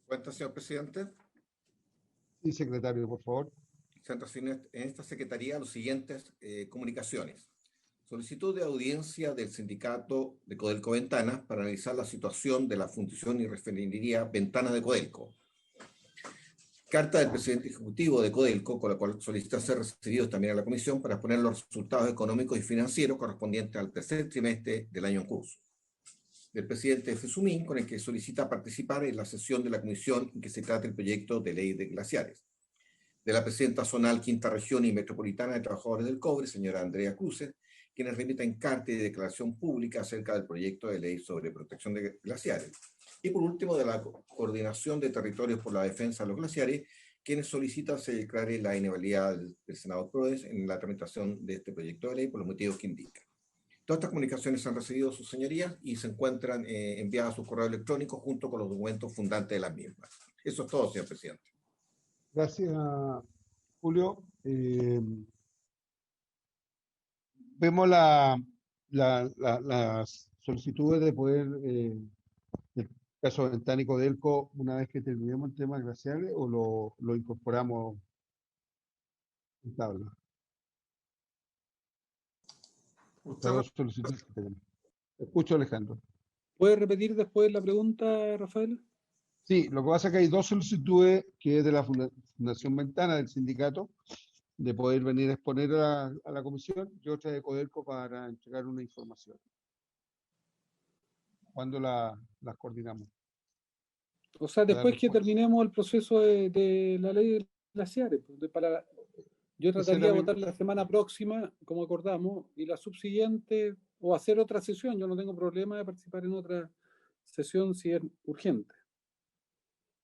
Cuenta, señor presidente. Sí, secretario, por favor. Se han recibido en esta secretaría los siguientes comunicaciones. Solicitud de audiencia del sindicato de Codelco Ventanas para analizar la situación de la fundición y refinería Ventanas de Codelco. Carta del presidente ejecutivo de Codelco, con la cual solicita ser recibidos también a la comisión para exponer los resultados económicos y financieros correspondientes al tercer trimestre del año en curso. Del presidente FESUMIN, con el que solicita participar en la sesión de la comisión en que se trata el proyecto de ley de glaciares. De la presidenta zonal Quinta Región y Metropolitana de Trabajadores del Cobre, señora Andrea Cruces, quienes remiten carta y declaración pública acerca del proyecto de ley sobre protección de glaciares. Y por último, de la Coordinación de Territorios por la Defensa de los Glaciares, quienes solicitan se declare la inhabilidad del senador Prodes en la tramitación de este proyecto de ley por los motivos que indica. Todas estas comunicaciones han recibido sus señorías y se encuentran enviadas a su correo electrónico junto con los documentos fundantes de las mismas. Eso es todo, señor presidente. Gracias, Julio. Vemos las solicitudes de poder, el caso Ventana y Codelco, una vez que terminemos el tema glaciares, o lo incorporamos en tabla. Las dos solicitudes que tenemos. Escucho, Alejandro. ¿Puede repetir después la pregunta, Rafael? Sí, lo que pasa es que hay dos solicitudes, que es de la Fundación Ventana, del sindicato, de poder venir a exponer a la comisión, y otra de Codelco para entregar una información. ¿Cuándo las coordinamos? O sea, después que terminemos el proceso de la ley de glaciares. Yo trataría de votar la semana próxima, como acordamos, y la subsiguiente, o hacer otra sesión. Yo no tengo problema de participar en otra sesión si es urgente.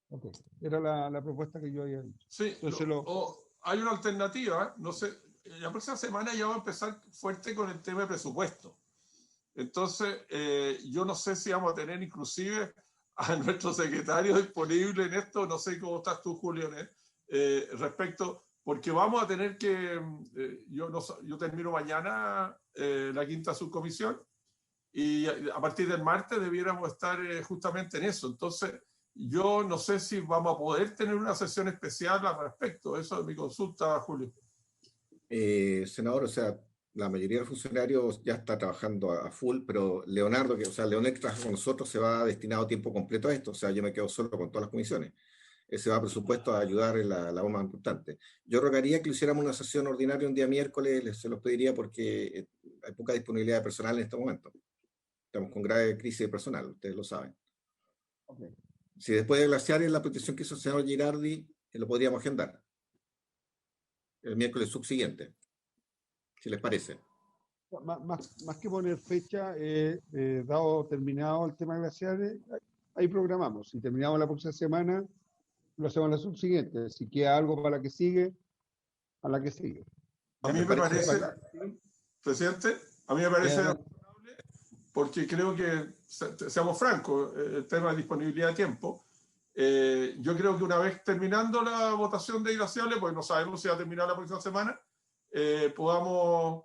Ok, era la propuesta que yo había dicho. Sí, hay una alternativa, no sé, la próxima semana ya va a empezar fuerte con el tema de presupuesto. Entonces, yo no sé si vamos a tener inclusive a nuestro secretario disponible en esto, no sé cómo estás tú, Julio, respecto, porque vamos a tener que, yo termino mañana la quinta subcomisión y a partir del martes debiéramos estar justamente en eso. Entonces, yo no sé si vamos a poder tener una sesión especial al respecto. Eso es mi consulta, Julio. Senador, o sea, la mayoría de los funcionarios ya está trabajando a full, pero Leonardo, Leonel que trabaja con nosotros, se va destinado a tiempo completo a esto. O sea, yo me quedo solo con todas las comisiones. Ese va a presupuesto a ayudar en la labor más importante. Yo rogaría que lo hiciéramos una sesión ordinaria un día miércoles, se los pediría porque hay poca disponibilidad de personal en este momento. Estamos con grave crisis de personal, ustedes lo saben. Okay. Si después de glaciares la petición que hizo el senador Girardi, lo podríamos agendar el miércoles subsiguiente, si les parece. Más que poner fecha, dado terminado el tema glaciares, ahí programamos. Si terminamos la próxima semana, lo hacemos la subsiguiente. Si queda algo para la que sigue, a la que sigue. A mí me parece, presidente, a mí me parece razonable, porque creo que, seamos francos, el tema de disponibilidad de tiempo, yo creo que una vez terminando la votación de glaciares, pues no sabemos si va a terminar la próxima semana, podamos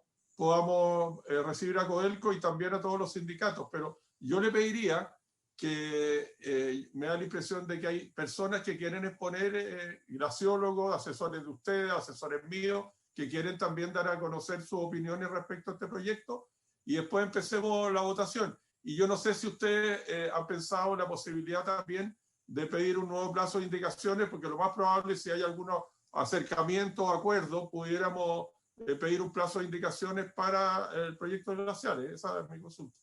recibir a Codelco y también a todos los sindicatos. Pero yo le pediría que me da la impresión de que hay personas que quieren exponer, glaciólogos, asesores de ustedes, asesores míos, que quieren también dar a conocer sus opiniones respecto a este proyecto, y después empecemos la votación. Y yo no sé si ustedes han pensado en la posibilidad también de pedir un nuevo plazo de indicaciones, porque lo más probable, si hay algunos acercamientos o acuerdos, pudiéramos pedir un plazo de indicaciones para el proyecto de glaciares. Esa es mi consulta.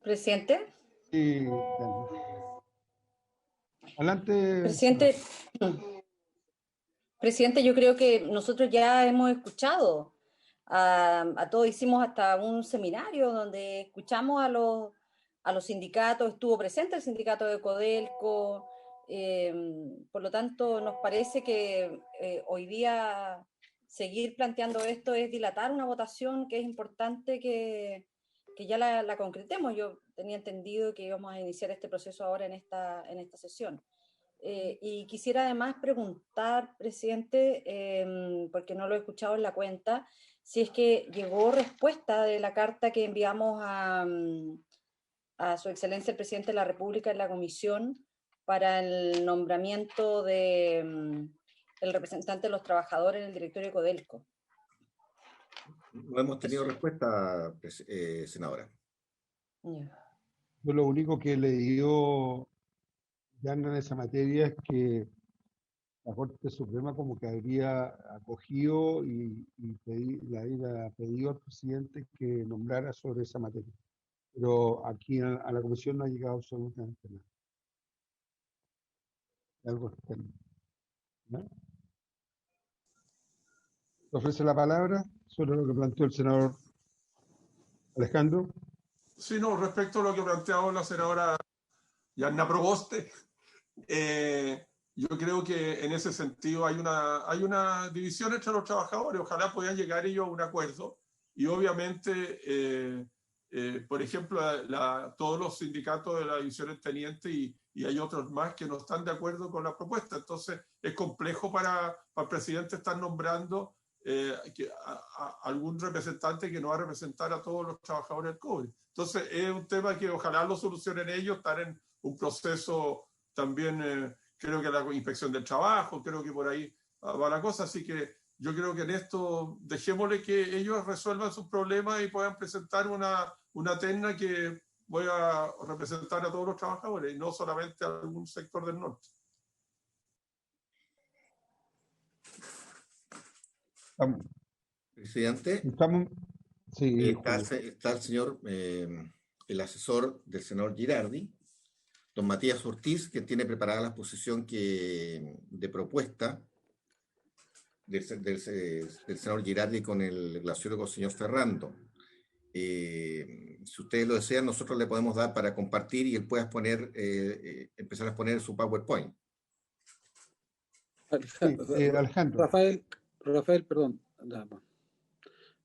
¿Presidente? Sí. Adelante. Presidente, yo creo que nosotros ya hemos escuchado a todos, hicimos hasta un seminario donde escuchamos a los sindicatos, estuvo presente el sindicato de Codelco, por lo tanto nos parece que hoy día seguir planteando esto es dilatar una votación que es importante que ya la concretemos. Yo tenía entendido que íbamos a iniciar este proceso ahora en esta sesión. Y quisiera además preguntar, presidente, porque no lo he escuchado en la cuenta, si es que llegó respuesta de la carta que enviamos a Su Excelencia el Presidente de la República en la comisión para el nombramiento de el representante de los trabajadores en el directorio de Codelco. No hemos tenido respuesta, senadora. Yo lo único que he leído ya en esa materia es que la Corte Suprema como que habría acogido y había pedido al presidente que nombrara sobre esa materia. Pero aquí a la comisión no ha llegado absolutamente nada. Algo externo. ¿No? ¿Ofrece la palabra sobre lo que planteó el senador Alejandro? Sí, no, respecto a lo que planteaba la senadora Yanna Proboste, yo creo que en ese sentido hay una división entre los trabajadores. Ojalá puedan llegar ellos a un acuerdo y obviamente, por ejemplo, todos los sindicatos de las divisiones tenientes y hay otros más que no están de acuerdo con la propuesta. Entonces es complejo para el presidente estar nombrando algún representante que no va a representar a todos los trabajadores del cobre. Entonces es un tema que ojalá lo solucionen ellos, estar en un proceso también, creo que la inspección del trabajo, creo que por ahí va la cosa, así que yo creo que en esto dejémosle que ellos resuelvan sus problemas y puedan presentar una terna que voy a representar a todos los trabajadores y no solamente a algún sector del norte. Presidente, sí, está el señor, el asesor del senador Girardi, don Matías Ortiz, que tiene preparada la exposición de propuesta del senador Girardi con el glaciólogo señor Ferrando. Si ustedes lo desean, nosotros le podemos dar para compartir y él pueda empezar a exponer su PowerPoint. Alejandro. Rafael, perdón.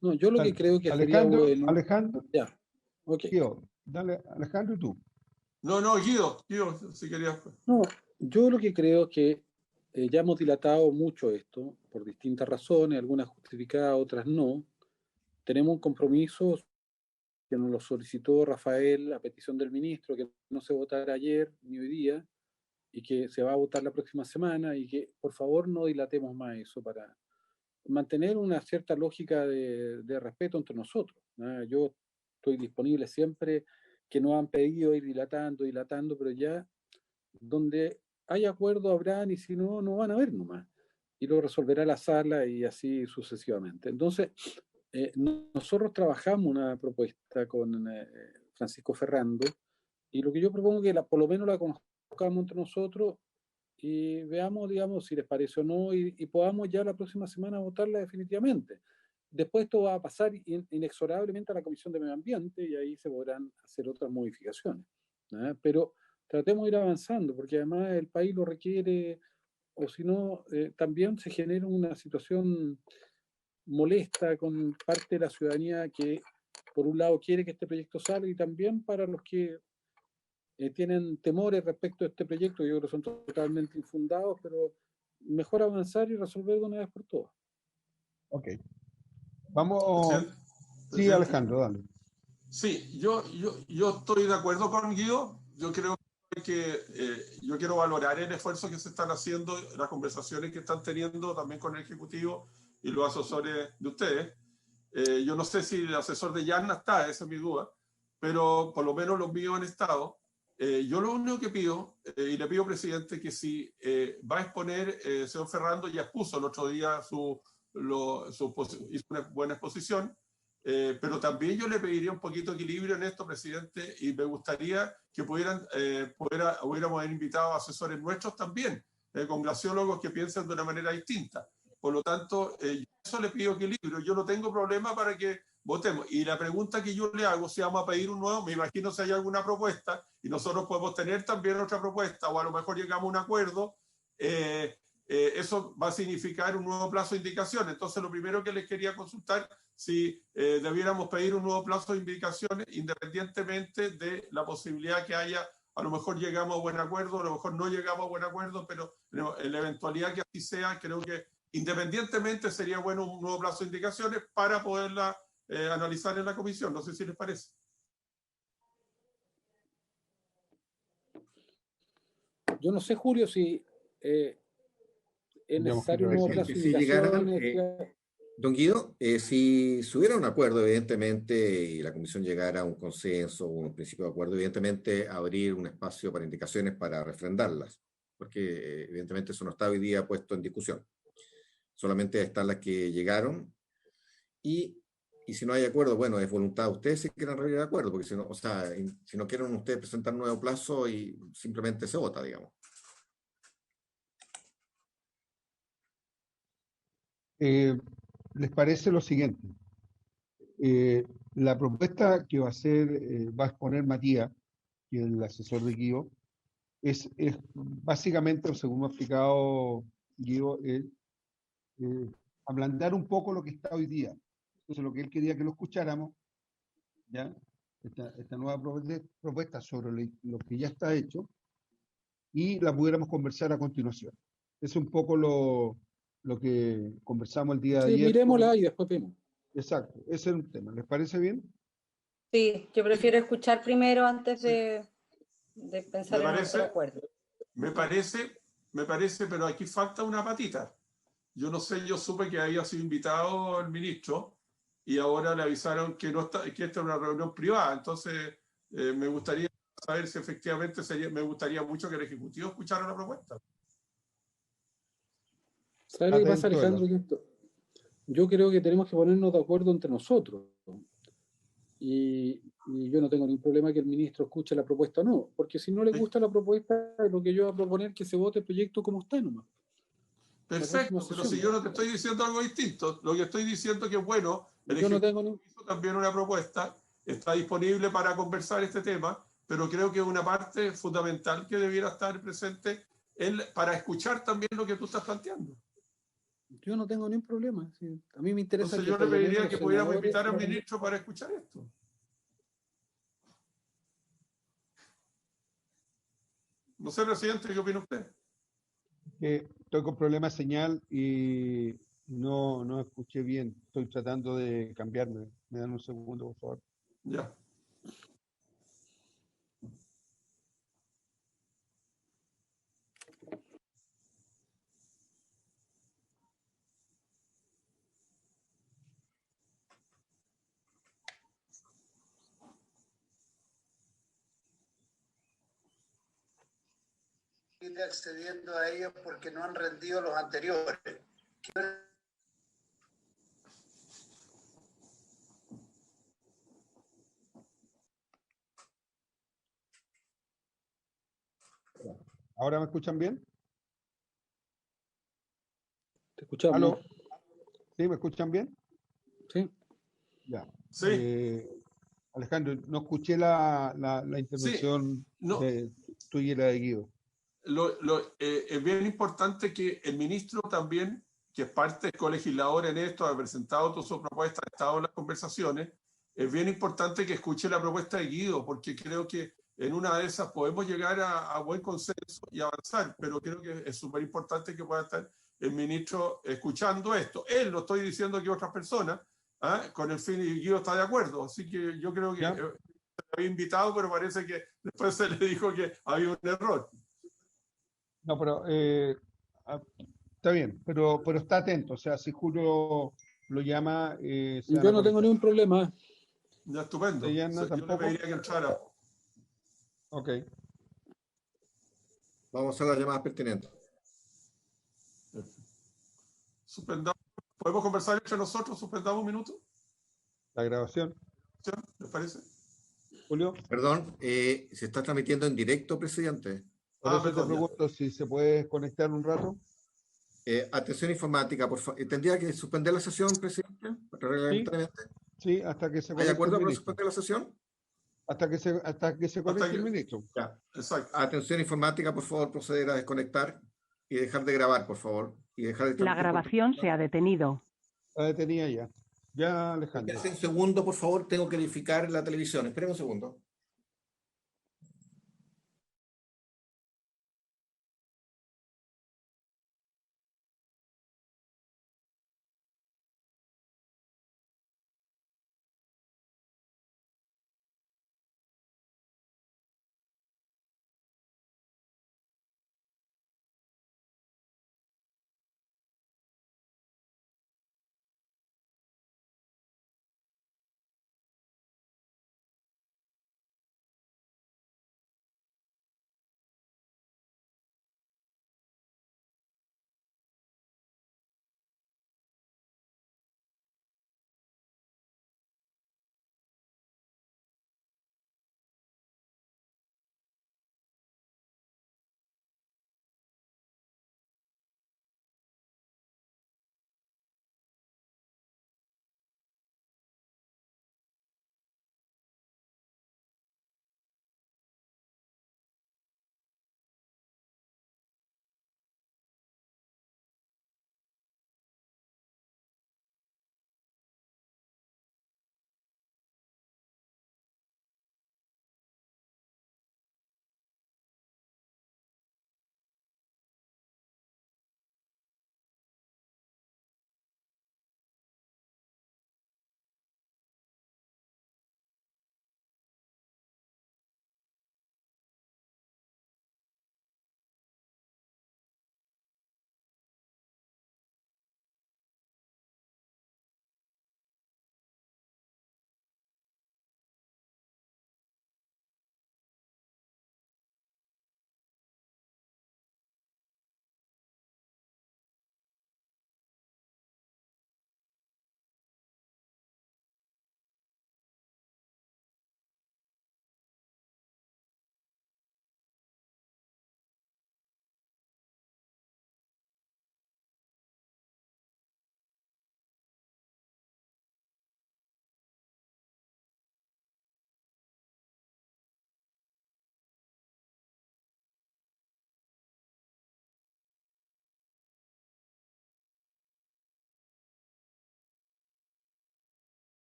No, yo lo que creo que Alejandro, sería bueno... Alejandro. Ya, ok. Dale, Alejandro, y tú. No, Guido, si querías. No, yo lo que creo es que ya hemos dilatado mucho esto por distintas razones, algunas justificadas, otras no. Tenemos un compromiso que nos lo solicitó Rafael a petición del ministro, que no se votara ayer ni hoy día, y que se va a votar la próxima semana, y que por favor no dilatemos más eso para mantener una cierta lógica de respeto entre nosotros, ¿no? Yo estoy disponible siempre que nos han pedido ir dilatando, pero ya donde hay acuerdo habrán y si no, no van a haber nomás. Y lo resolverá la sala y así sucesivamente. Entonces, nosotros trabajamos una propuesta con Francisco Ferrando y lo que yo propongo es que por lo menos la conozcamos entre nosotros y veamos, digamos, si les parece o no y podamos ya la próxima semana votarla definitivamente. Después esto va a pasar inexorablemente a la Comisión de Medio Ambiente y ahí se podrán hacer otras modificaciones, ¿no? Pero tratemos de ir avanzando porque además el país lo requiere o si no, también se genera una situación molesta con parte de la ciudadanía que por un lado quiere que este proyecto salga y también para los que tienen temores respecto a este proyecto, yo creo que son totalmente infundados, pero mejor avanzar y resolver de una vez por todas. Ok. Vamos. Sí, Alejandro, dale. Sí, yo estoy de acuerdo con Guido. Yo creo que yo quiero valorar el esfuerzo que se están haciendo, las conversaciones que están teniendo también con el Ejecutivo y los asesores de ustedes. Yo no sé si el asesor de Yanna está, esa es mi duda, pero por lo menos los míos han estado. Yo lo único que pido, y le pido, presidente, que si va a exponer, señor Ferrando ya expuso el otro día hizo una buena exposición, pero también yo le pediría un poquito de equilibrio en esto, presidente, y me gustaría que hubiéramos invitado a asesores nuestros también, con glaciólogos que piensen de una manera distinta. Por lo tanto, eso le pido equilibrio. Yo no tengo problema para que votemos. Y la pregunta que yo le hago, si vamos a pedir un nuevo, me imagino si hay alguna propuesta, y nosotros podemos tener también otra propuesta, o a lo mejor llegamos a un acuerdo, eso va a significar un nuevo plazo de indicación. Entonces, lo primero que les quería consultar, si debiéramos pedir un nuevo plazo de indicaciones, independientemente de la posibilidad que haya, a lo mejor llegamos a buen acuerdo, a lo mejor no llegamos a buen acuerdo, pero en la eventualidad que así sea, creo que independientemente sería bueno un nuevo plazo de indicaciones para poderla analizar en la comisión. No sé si les parece. Yo no sé, Julio, si es necesario un nuevo plazo de Si llegaran, indicaciones. don Guido, si hubiera un acuerdo, evidentemente, y la comisión llegara a un consenso, un principio de acuerdo, evidentemente abrir un espacio para indicaciones para refrendarlas, porque evidentemente eso no está hoy día puesto en discusión. Solamente están las que llegaron y si no hay acuerdo, bueno, es voluntad de ustedes si quieren abrir el acuerdo, porque si no, o sea, si no quieren ustedes presentar un nuevo plazo y simplemente se vota, digamos. ¿Les parece lo siguiente? La propuesta que va a hacer, va a exponer Matías, que es el asesor de Guido, es básicamente, según me ha explicado Guido, ablandar un poco lo que está hoy día. Entonces, lo que él quería que lo escucháramos, ¿ya? Esta nueva propuesta sobre lo que ya está hecho y la pudiéramos conversar a continuación. Es un poco lo que conversamos el día de Sí, ayer. miremosla y después vemos. Exacto, ese es un tema. ¿Les parece bien? Sí, yo prefiero escuchar primero antes Sí. de pensar en otro acuerdo. Me parece, pero aquí falta una patita. Yo no sé, yo supe que había sido invitado el ministro y ahora le avisaron que no está, que esta es una reunión privada. Entonces, me gustaría saber si efectivamente me gustaría mucho que el Ejecutivo escuchara la propuesta. ¿Sabes lo que pasa, Alejandro? Yo creo que tenemos que ponernos de acuerdo entre nosotros. Y yo no tengo ningún problema que el ministro escuche la propuesta o no, porque si no le gusta la propuesta, lo que yo voy a proponer es que se vote el proyecto como está nomás. Perfecto, pero si yo no te estoy diciendo algo distinto, lo que estoy diciendo es que, bueno, el Ejecutivo hizo también una propuesta, está disponible para conversar este tema, pero creo que es una parte fundamental que debiera estar presente para escuchar también lo que tú estás planteando. Yo no tengo ningún problema. Sí. A mí me interesa. Entonces yo le pediría que pudiéramos invitar al ministro para escuchar esto. No sé, presidente, ¿qué opina usted? Estoy con problema de señal y no escuché bien. Estoy tratando de cambiarme. Me dan un segundo, por favor. Ya. Accediendo a ellos porque no han rendido los anteriores. ¿Ahora me escuchan bien? Te escuchamos. ¿Aló? ¿Sí? ¿Me escuchan bien? Sí. Ya. Sí. Alejandro, no escuché la intervención tuya y la de Guido. Es bien importante que el ministro también, que es parte del colegislador en esto, ha presentado toda su propuesta, ha estado en las conversaciones, es bien importante que escuche la propuesta de Guido, porque creo que en una de esas podemos llegar a buen consenso y avanzar, pero creo que es súper importante que pueda estar el ministro escuchando esto. Él, lo estoy diciendo que otras personas, con el fin, y Guido está de acuerdo, así que yo creo que se había invitado, pero parece que después se le dijo que había un error. No, pero está bien, pero está atento. O sea, si Julio lo llama. Yo no tengo ningún problema. Ya, estupendo. Yo le pediría que entrara. Ok. Vamos a hacer las llamadas pertinentes. Suspendamos. ¿Podemos conversar entre nosotros? ¿Suspendamos un minuto? La grabación. ¿Les parece? Julio. Perdón, se está transmitiendo en directo, presidente. Por eso te pregunto si se puede conectar un rato. Atención informática, por favor. ¿Tendría que suspender la sesión, presidente? Sí, hasta que se conecte. ¿Hay acuerdo para ministro. suspender la sesión? Hasta que se conecte el ministro. Ya, exacto. Atención informática, por favor, proceder a desconectar y dejar de grabar, por favor. Y dejar de La grabación se ha detenido. La detenía ya. Ya, Alejandro. Un segundo, por favor, tengo que verificar la televisión. Esperen un segundo.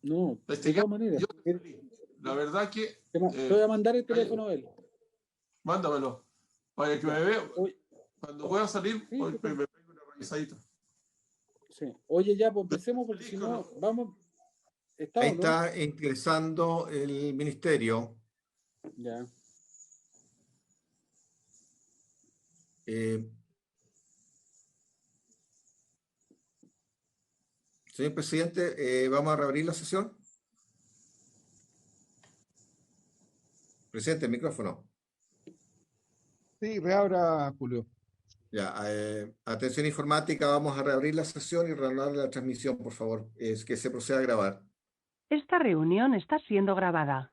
No, de todas maneras. La verdad que... Te voy a mandar el teléfono de él. Mándamelo. Para que me vea. Cuando pueda salir, sí, me pego una revisadita. Sí. Oye, ya, pues empecemos, porque si no, vamos. Ahí está ingresando el ministerio. Ya. Señor presidente, ¿vamos a reabrir la sesión? Presidente, el micrófono. Sí, reabra, Julio. Ya, atención informática, vamos a reabrir la sesión y reanudar la transmisión, por favor. Es que se proceda a grabar. Esta reunión está siendo grabada.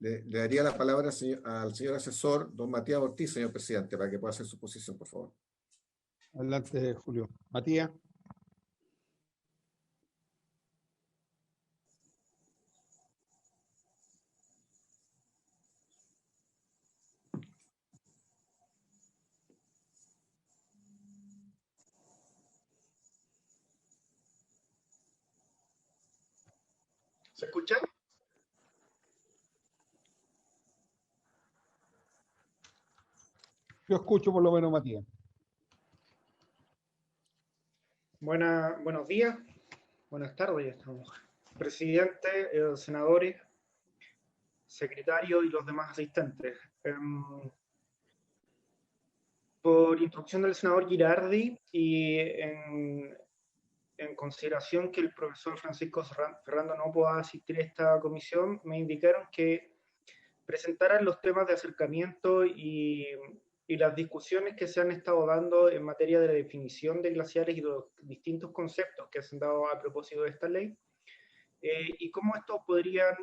Le daría la palabra al señor asesor, don Matías Ortiz, señor presidente, para que pueda hacer su posición, por favor. Adelante, Julio. Matías. ¿Se escucha? Yo escucho por lo menos, Matías. Buenos días, buenas tardes, ya estamos. Presidente, senadores, secretario y los demás asistentes. Por instrucción del senador Girardi y en consideración que el profesor Francisco Ferrando no pueda asistir a esta comisión, me indicaron que presentaran los temas de acercamiento y las discusiones que se han estado dando en materia de la definición de glaciares y los distintos conceptos que se han dado a propósito de esta ley, y cómo estos podrían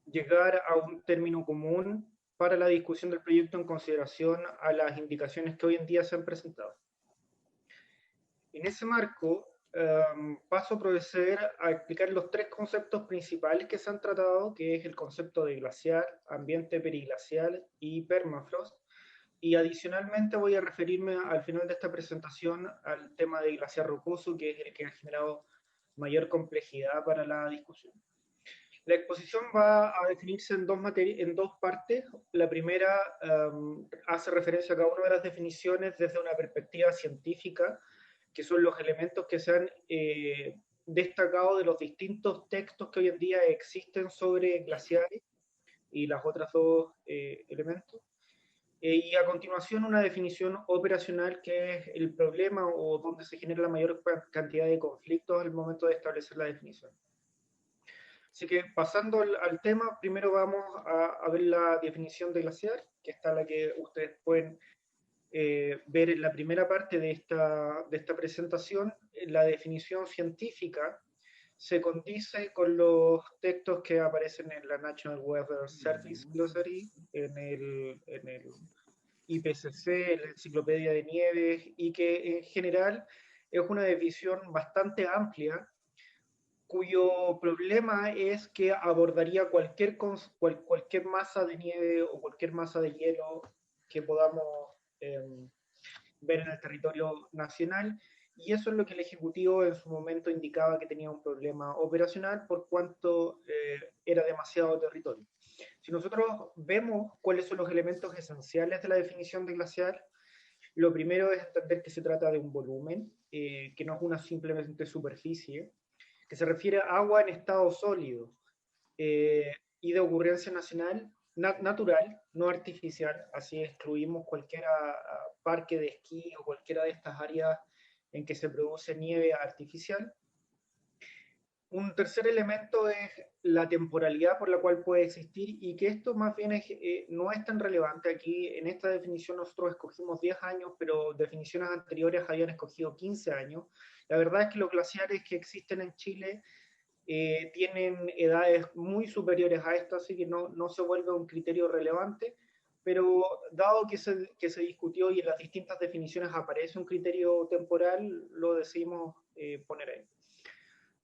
llegar a un término común para la discusión del proyecto en consideración a las indicaciones que hoy en día se han presentado. En ese marco, paso a proceder a explicar los tres conceptos principales que se han tratado, que es el concepto de glaciar, ambiente periglacial y permafrost, y adicionalmente voy a referirme al final de esta presentación al tema de glaciar rocoso, que es el que ha generado mayor complejidad para la discusión. La exposición va a definirse en dos partes. La primera hace referencia a cada una de las definiciones desde una perspectiva científica, que son los elementos que se han destacado de los distintos textos que hoy en día existen sobre glaciares y las otras dos elementos. Y a continuación una definición operacional, que es el problema o donde se genera la mayor cantidad de conflictos al momento de establecer la definición. Así que pasando al tema, primero vamos a ver la definición de glaciar, que está la que ustedes pueden ver en la primera parte de esta presentación. La definición científica se condice con los textos que aparecen en la National Weather Service Glossary, en el IPCC, en la Enciclopedia de Nieves, y que en general es una definición bastante amplia, cuyo problema es que abordaría cualquier masa de nieve o cualquier masa de hielo que podamos ver en el territorio nacional, y eso es lo que el Ejecutivo en su momento indicaba que tenía un problema operacional por cuanto era demasiado territorio. Si nosotros vemos cuáles son los elementos esenciales de la definición de glaciar, lo primero es entender que se trata de un volumen, que no es una simplemente superficie, que se refiere a agua en estado sólido y de ocurrencia natural, no artificial, así excluimos cualquier parque de esquí o cualquiera de estas áreas en que se produce nieve artificial. Un tercer elemento es la temporalidad por la cual puede existir, y que esto más bien no es tan relevante. Aquí en esta definición nosotros escogimos 10 años, pero definiciones anteriores habían escogido 15 años. La verdad es que los glaciares que existen en Chile tienen edades muy superiores a esta, así que no se vuelve un criterio relevante, pero dado que se discutió y en las distintas definiciones aparece un criterio temporal, lo decidimos poner ahí.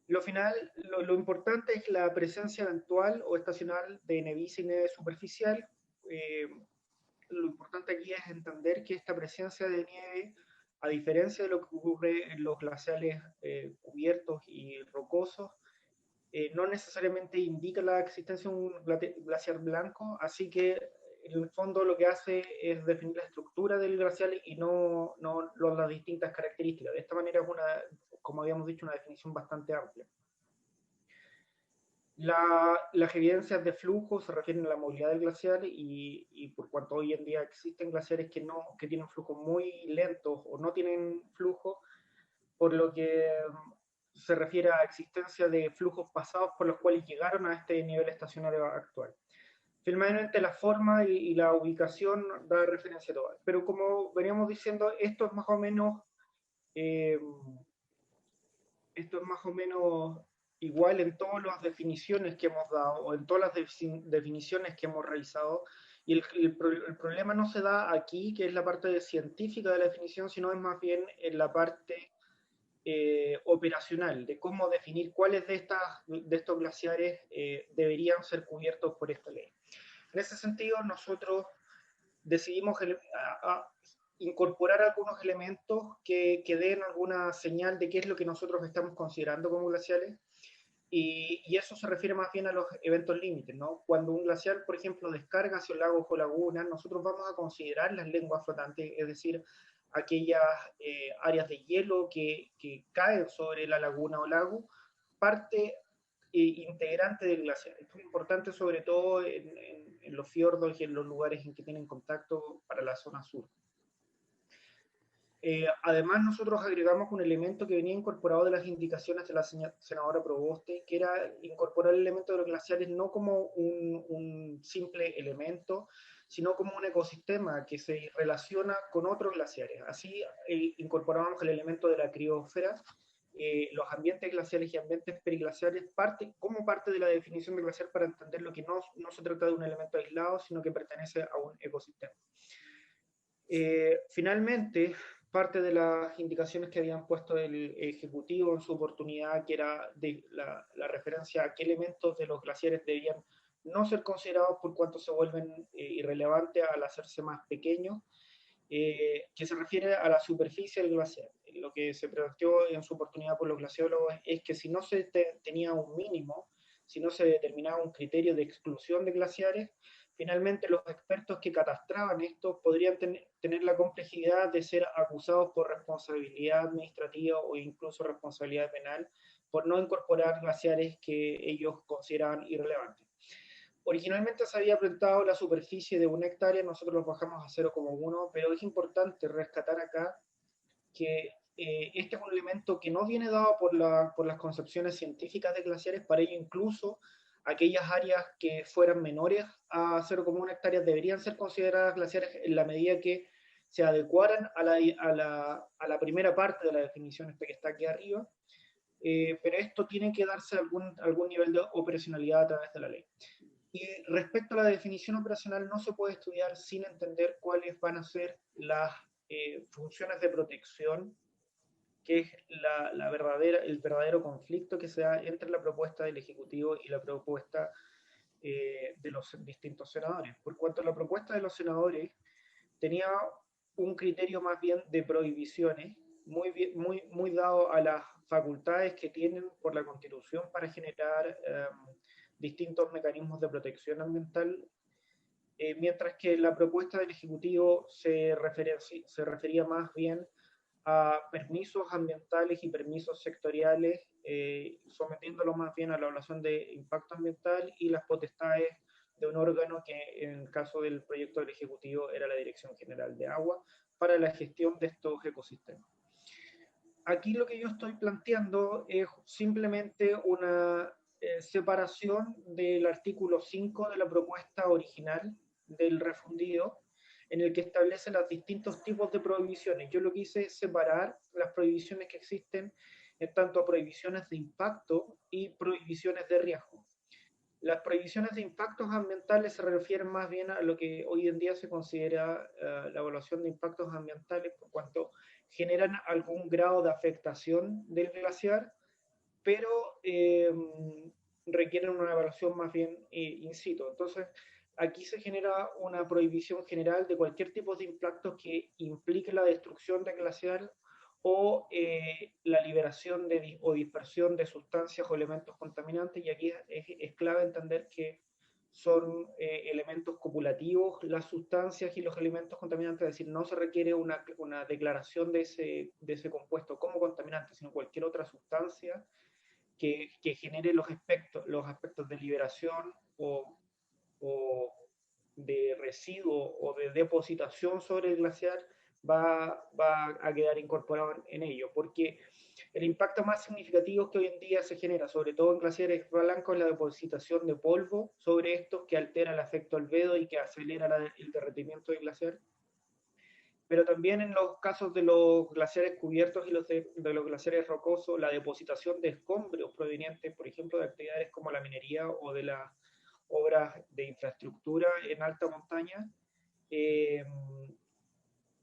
Lo importante es la presencia eventual o estacional de neviza y nieve superficial, lo importante aquí es entender que esta presencia de nieve, a diferencia de lo que ocurre en los glaciales cubiertos y rocosos, no necesariamente indica la existencia de un glaciar blanco, así que en el fondo lo que hace es definir la estructura del glacial y no las distintas características. De esta manera es como habíamos dicho, una definición bastante amplia. Las evidencias de flujo se refieren a la movilidad del glaciar y por cuanto hoy en día existen glaciares que tienen flujos muy lentos o no tienen flujo, por lo que se refiere a existencia de flujos pasados por los cuales llegaron a este nivel estacionario actual. Finalmente, la forma y la ubicación da referencia a todo. Pero como veníamos diciendo, esto es más o menos igual en todas las definiciones que hemos dado o en todas las definiciones que hemos realizado. Y el problema no se da aquí, que es la parte científica de la definición, sino es más bien en la parte operacional, de cómo definir cuáles de estos glaciares deberían ser cubiertos por esta ley. En ese sentido, nosotros decidimos incorporar algunos elementos que den alguna señal de qué es lo que nosotros estamos considerando como glaciares, y eso se refiere más bien a los eventos límites, ¿no? Cuando un glaciar, por ejemplo, descarga hacia lagos o lagunas, nosotros vamos a considerar las lenguas flotantes, es decir, aquellas áreas de hielo que caen sobre la laguna o lago, parte integrante del glaciar. Esto es importante sobre todo en los fiordos y en los lugares en que tienen contacto para la zona sur. Además, nosotros agregamos un elemento que venía incorporado de las indicaciones de la senadora Proboste, que era incorporar el elemento de los glaciares no como un simple elemento, sino como un ecosistema que se relaciona con otros glaciares. Así incorporábamos el elemento de la criósfera, los ambientes glaciales y ambientes periglaciales como parte de la definición de glaciar para entender lo que no se trata de un elemento aislado, sino que pertenece a un ecosistema. Finalmente, parte de las indicaciones que habían puesto el Ejecutivo en su oportunidad, que era de la referencia a qué elementos de los glaciares debían no ser considerados por cuanto se vuelven irrelevantes al hacerse más pequeños, que se refiere a la superficie del glaciar. Lo que se planteó en su oportunidad por los glaciólogos es que si no se tenía un mínimo, si no se determinaba un criterio de exclusión de glaciares, finalmente los expertos que catastraban esto podrían tener la complejidad de ser acusados por responsabilidad administrativa o incluso responsabilidad penal por no incorporar glaciares que ellos consideraban irrelevantes. Originalmente se había planteado la superficie de 1 hectárea, nosotros lo bajamos a 0,1, pero es importante rescatar acá que este es un elemento que no viene dado por las concepciones científicas de glaciares. Para ello incluso aquellas áreas que fueran menores a 0,1 hectáreas deberían ser consideradas glaciares en la medida que se adecuaran a la primera parte de la definición que está aquí arriba, pero esto tiene que darse algún nivel de operacionalidad a través de la ley. Y respecto a la definición operacional, no se puede estudiar sin entender cuáles van a ser las funciones de protección, que es el verdadero conflicto que se da entre la propuesta del Ejecutivo y la propuesta de los distintos senadores. Por cuanto la propuesta de los senadores tenía un criterio más bien de prohibiciones, muy dado a las facultades que tienen por la Constitución para generar distintos mecanismos de protección ambiental, mientras que la propuesta del Ejecutivo se refería más bien a permisos ambientales y permisos sectoriales, sometiéndolo más bien a la evaluación de impacto ambiental y las potestades de un órgano que en el caso del proyecto del Ejecutivo era la Dirección General de Agua para la gestión de estos ecosistemas. Aquí lo que yo estoy planteando es simplemente una separación del artículo 5 de la propuesta original del refundido, en el que establece los distintos tipos de prohibiciones. Yo lo que hice es separar las prohibiciones que existen en tanto a prohibiciones de impacto y prohibiciones de riesgo. Las prohibiciones de impactos ambientales se refieren más bien a lo que hoy en día se considera la evaluación de impactos ambientales, por cuanto generan algún grado de afectación del glaciar, pero requieren una evaluación más bien in situ. Entonces, aquí se genera una prohibición general de cualquier tipo de impactos que implique la destrucción del glaciar o la liberación o dispersión de sustancias o elementos contaminantes, y aquí es clave entender que son elementos copulativos las sustancias y los elementos contaminantes, es decir, no se requiere una declaración de ese compuesto como contaminante, sino cualquier otra sustancia que genere los aspectos de liberación o de residuo o de depositación sobre el glaciar va a quedar incorporado en ello, porque el impacto más significativo que hoy en día se genera, sobre todo en glaciares blancos, es la depositación de polvo sobre estos, que altera el efecto albedo y que acelera el derretimiento del glaciar. Pero también en los casos de los glaciares cubiertos y de los glaciares rocosos, la depositación de escombros provenientes, por ejemplo, de actividades como la minería o de las obras de infraestructura en alta montaña,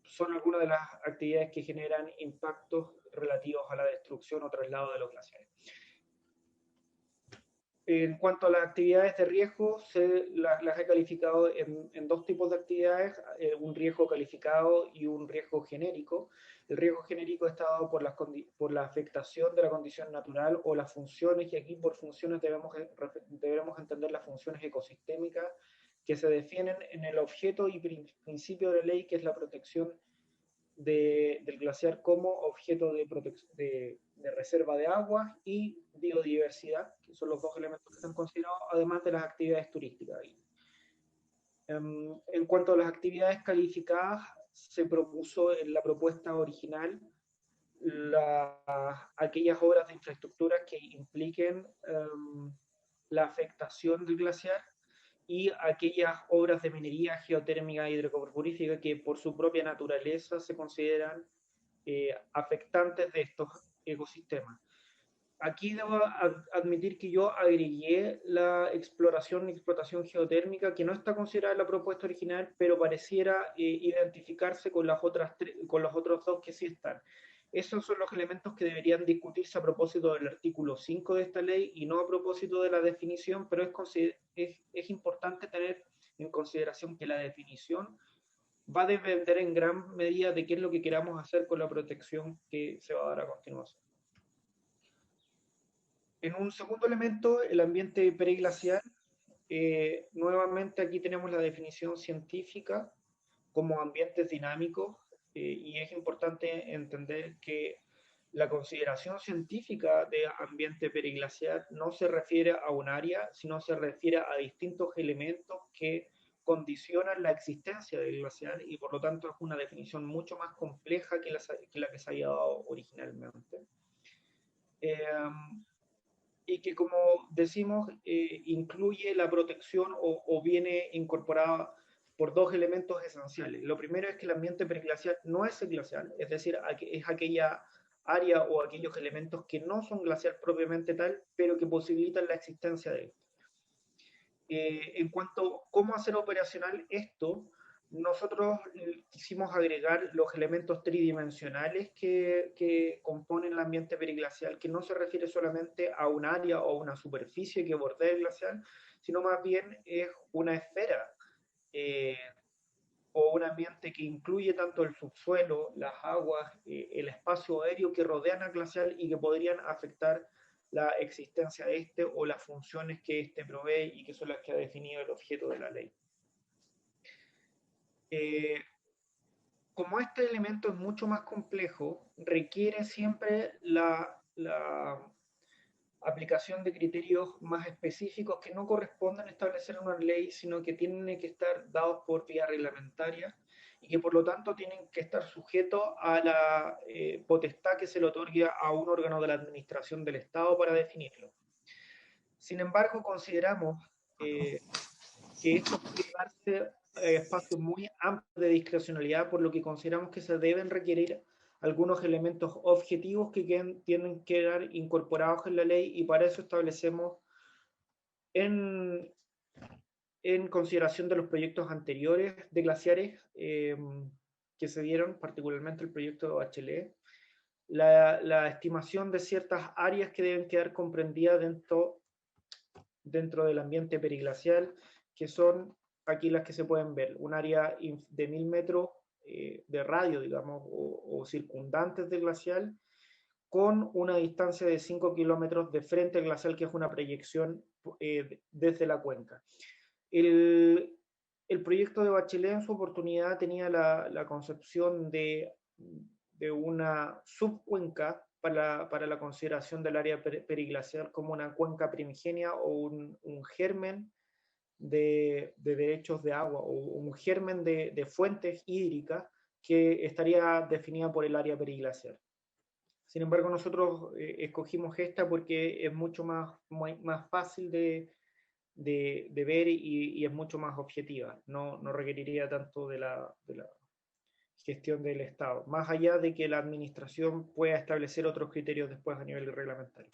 son algunas de las actividades que generan impactos relativos a la destrucción o traslado de los glaciares. En cuanto a las actividades de riesgo, las he calificado en dos tipos de actividades, un riesgo calificado y un riesgo genérico. El riesgo genérico está dado por la afectación de la condición natural o las funciones, y aquí por funciones debemos entender las funciones ecosistémicas que se definen en el objeto y principio de la ley, que es la protección del glaciar como objeto de reserva de agua y biodiversidad, que son los dos elementos que están considerados, además de las actividades turísticas. En cuanto a las actividades calificadas, se propuso en la propuesta original aquellas obras de infraestructura que impliquen la afectación del glaciar, y aquellas obras de minería geotérmica e hidrocarburífica que por su propia naturaleza se consideran afectantes de estos ecosistemas. Aquí debo admitir que yo agregué la exploración y explotación geotérmica, que no está considerada en la propuesta original, pero pareciera identificarse con los otros dos que sí están. Esos son los elementos que deberían discutirse a propósito del artículo 5 de esta ley y no a propósito de la definición, pero es importante tener en consideración que la definición va a depender en gran medida de qué es lo que queramos hacer con la protección que se va a dar a continuación. En un segundo elemento, el ambiente periglacial, nuevamente aquí tenemos la definición científica como ambientes dinámicos, y es importante entender que la consideración científica de ambiente periglacial no se refiere a un área, sino se refiere a distintos elementos que condicionan la existencia del glaciar, y por lo tanto es una definición mucho más compleja que la que se había dado originalmente. Y que, como decimos, incluye la protección o viene incorporada por dos elementos esenciales. Lo primero es que el ambiente periglacial no es el glacial, es decir, es aquella área o aquellos elementos que no son glacial propiamente tal, pero que posibilitan la existencia de él. En cuanto a cómo hacer operacional esto, nosotros quisimos agregar los elementos tridimensionales que componen el ambiente periglacial, que no se refiere solamente a un área o una superficie que bordea el glacial, sino más bien es una esfera o un ambiente que incluye tanto el subsuelo, las aguas, el espacio aéreo que rodean al glacial y que podrían afectar la existencia de este o las funciones que este provee y que son las que ha definido el objeto de la ley. Como este elemento es mucho más complejo, requiere siempre la aplicación de criterios más específicos que no corresponden a establecer una ley, sino que tienen que estar dados por vía reglamentaria y que por lo tanto tienen que estar sujetos a la potestad que se le otorgue a un órgano de la administración del Estado para definirlo. Sin embargo, consideramos que esto puede darse espacios muy amplios de discrecionalidad, por lo que consideramos que se deben requerir algunos elementos objetivos que tienen que quedar incorporados en la ley, y para eso establecemos en consideración de los proyectos anteriores de glaciares que se dieron, particularmente el proyecto de Bachelet, la estimación de ciertas áreas que deben quedar comprendidas dentro del ambiente periglacial, que son aquí las que se pueden ver, un área de 1000 metros de radio, digamos, o circundantes del glacial, con una distancia de 5 kilómetros de frente al glacial, que es una proyección desde la cuenca. El proyecto de Bachelet en su oportunidad tenía la concepción de una subcuenca para la consideración del área periglacial como una cuenca primigenia o un germen de derechos de agua o un germen de fuentes hídricas que estaría definida por el área periglacial. Sin embargo, nosotros escogimos esta porque es mucho más fácil de ver y es mucho más objetiva. No requeriría tanto de la gestión del Estado, más allá de que la administración pueda establecer otros criterios después a nivel reglamentario.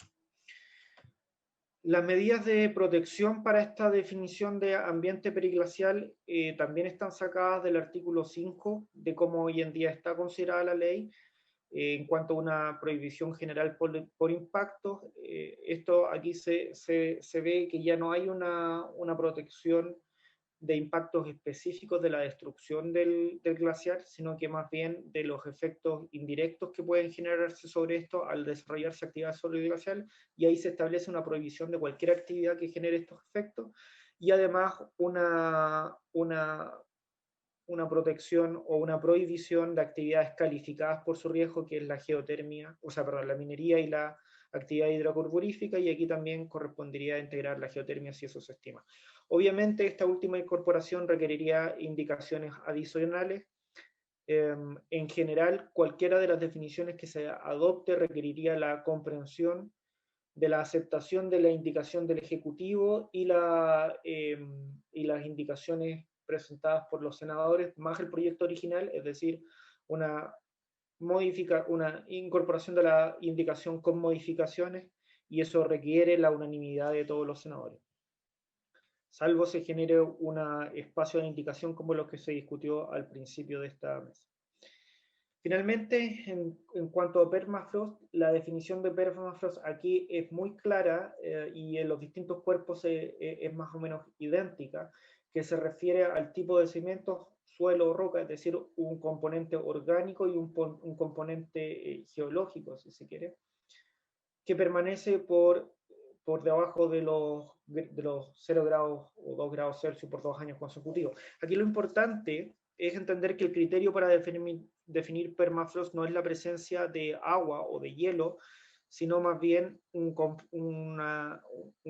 Las medidas de protección para esta definición de ambiente periglacial también están sacadas del artículo 5 de cómo hoy en día está considerada la ley en cuanto a una prohibición general por impactos. Esto aquí se ve que ya no hay una protección de impactos específicos de la destrucción del glaciar, sino que más bien de los efectos indirectos que pueden generarse sobre esto al desarrollarse actividad sobre el glaciar, y ahí se establece una prohibición de cualquier actividad que genere estos efectos, y además una protección o una prohibición de actividades calificadas por su riesgo, que es la geotermia, la minería y la actividad hidrocarburífica, y aquí también correspondería integrar la geotermia si eso se estima. Obviamente, esta última incorporación requeriría indicaciones adicionales. En general, cualquiera de las definiciones que se adopte requeriría la comprensión de la aceptación de la indicación del Ejecutivo y las indicaciones presentadas por los senadores, más el proyecto original, es decir, una incorporación de la indicación con modificaciones, y eso requiere la unanimidad de todos los senadores, salvo se genere un espacio de indicación como lo que se discutió al principio de esta mesa. Finalmente, en cuanto a permafrost, la definición de permafrost aquí es muy clara y en los distintos cuerpos es más o menos idéntica, que se refiere al tipo de sedimentos, suelo o roca, es decir, un componente orgánico y un componente geológico, si se quiere, que permanece por debajo de los 0 grados o 2 grados Celsius por 2 años consecutivos. Aquí lo importante es entender que el criterio para definir permafrost no es la presencia de agua o de hielo, sino más bien un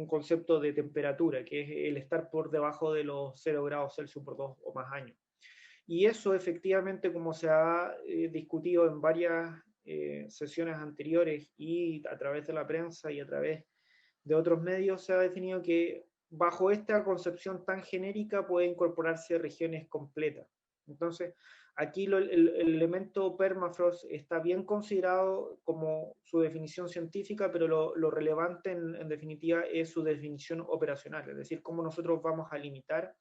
concepto de temperatura, que es el estar por debajo de los 0 grados Celsius por 2 o más años. Y eso efectivamente, como se ha discutido en varias sesiones anteriores y a través de la prensa y a través de otros medios, se ha definido que bajo esta concepción tan genérica puede incorporarse regiones completas. Entonces, aquí el elemento permafrost está bien considerado como su definición científica, pero lo relevante en definitiva es su definición operacional, es decir, cómo nosotros vamos a limitar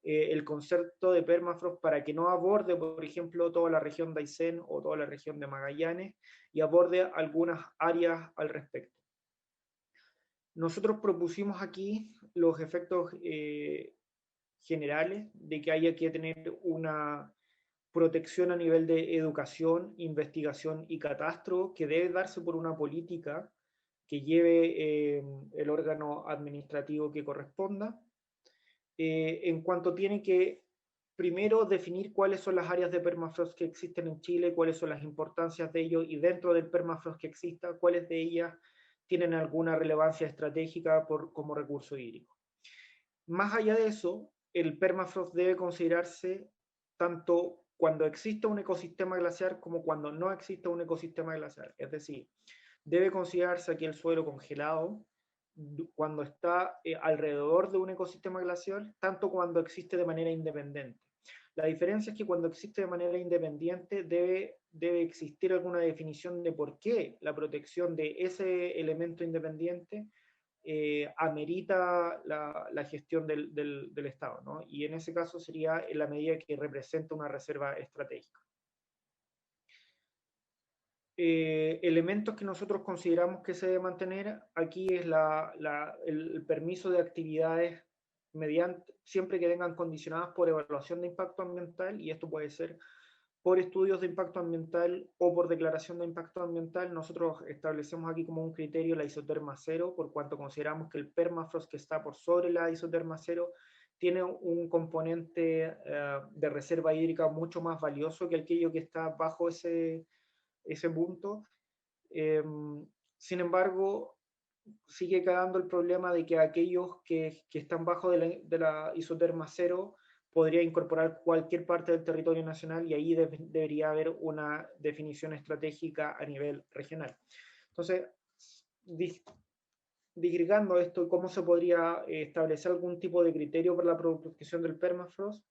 el concepto de permafrost para que no aborde, por ejemplo, toda la región de Aysén o toda la región de Magallanes y aborde algunas áreas al respecto. Nosotros propusimos aquí los efectos generales de que haya que tener una protección a nivel de educación, investigación y catastro que debe darse por una política que lleve el órgano administrativo que corresponda. En cuanto tiene que primero definir cuáles son las áreas de permafrost que existen en Chile, cuáles son las importancias de ello, y dentro del permafrost que exista, cuáles de ellas tienen alguna relevancia estratégica como recurso hídrico. Más allá de eso, el permafrost debe considerarse tanto cuando exista un ecosistema glaciar como cuando no exista un ecosistema glaciar. Es decir, debe considerarse aquí el suelo congelado cuando está alrededor de un ecosistema glaciar, tanto cuando existe de manera independiente. La diferencia es que cuando existe de manera independiente debe existir alguna definición de por qué la protección de ese elemento independiente amerita la gestión del Estado, ¿no? Y en ese caso sería en la medida que representa una reserva estratégica. Elementos que nosotros consideramos que se debe mantener aquí es el permiso de actividades siempre que vengan condicionadas por evaluación de impacto ambiental, y esto puede ser por estudios de impacto ambiental o por declaración de impacto ambiental. Nosotros establecemos aquí como un criterio la isoterma cero, por cuanto consideramos que el permafrost que está por sobre la isoterma cero tiene un componente de reserva hídrica mucho más valioso que aquello que está bajo ese punto. Sin embargo, sigue quedando el problema de que aquellos que están bajo de la isoterma cero podría incorporar cualquier parte del territorio nacional, y ahí debería haber una definición estratégica a nivel regional. Entonces, digregando esto, ¿cómo se podría establecer algún tipo de criterio para la protección del permafrost?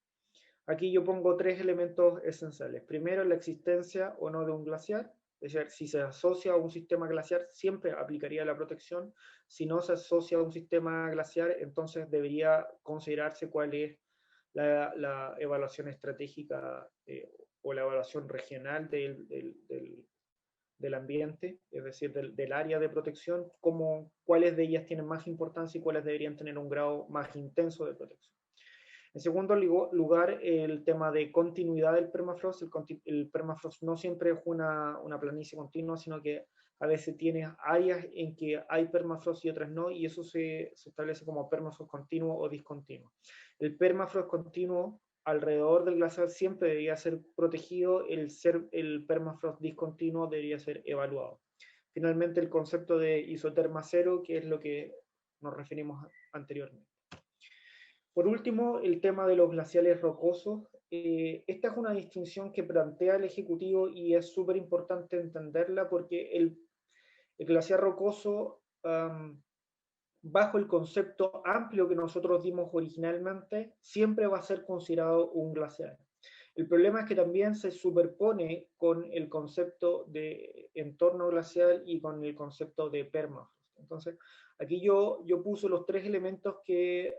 Aquí yo pongo 3 elementos esenciales. Primero, la existencia o no de un glaciar. Es decir, si se asocia a un sistema glaciar, siempre aplicaría la protección. Si no se asocia a un sistema glaciar, entonces debería considerarse cuál es la evaluación estratégica o la evaluación regional del ambiente, es decir, del área de protección, cuáles de ellas tienen más importancia y cuáles deberían tener un grado más intenso de protección. En segundo lugar, el tema de continuidad del permafrost. El permafrost no siempre es una planicie continua, sino que a veces tiene áreas en que hay permafrost y otras no, y eso se establece como permafrost continuo o discontinuo. El permafrost continuo alrededor del glaciar siempre debería ser protegido, el permafrost discontinuo debería ser evaluado. Finalmente, el concepto de isoterma cero, que es lo que nos referimos anteriormente. Por último, el tema de los glaciares rocosos. Esta es una distinción que plantea el Ejecutivo y es súper importante entenderla, porque el glaciar rocoso, bajo el concepto amplio que nosotros dimos originalmente, siempre va a ser considerado un glaciar. El problema es que también se superpone con el concepto de entorno glacial y con el concepto de permafrost. Entonces, aquí yo puse los 3 elementos que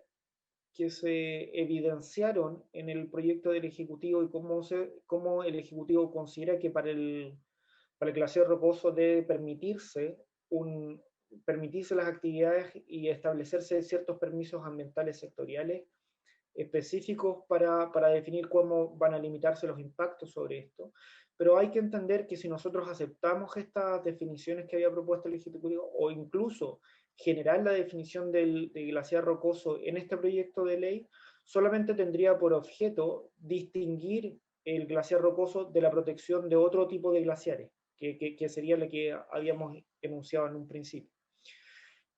se evidenciaron en el proyecto del Ejecutivo y cómo el Ejecutivo considera que para el glaciar rocoso debe permitirse las actividades y establecerse ciertos permisos ambientales sectoriales específicos para definir cómo van a limitarse los impactos sobre esto. Pero hay que entender que si nosotros aceptamos estas definiciones que había propuesto el Ejecutivo, o incluso generar la definición del glaciar rocoso en este proyecto de ley, solamente tendría por objeto distinguir el glaciar rocoso de la protección de otro tipo de glaciares, que sería la que habíamos enunciado en un principio.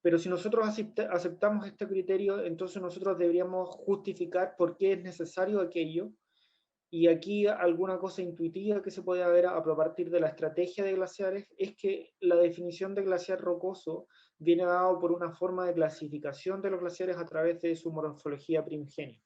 Pero si nosotros aceptamos este criterio, entonces nosotros deberíamos justificar por qué es necesario aquello. Y aquí alguna cosa intuitiva que se puede ver a partir de la estrategia de glaciares es que la definición de glaciar rocoso viene dado por una forma de clasificación de los glaciares a través de su morfología primigenia.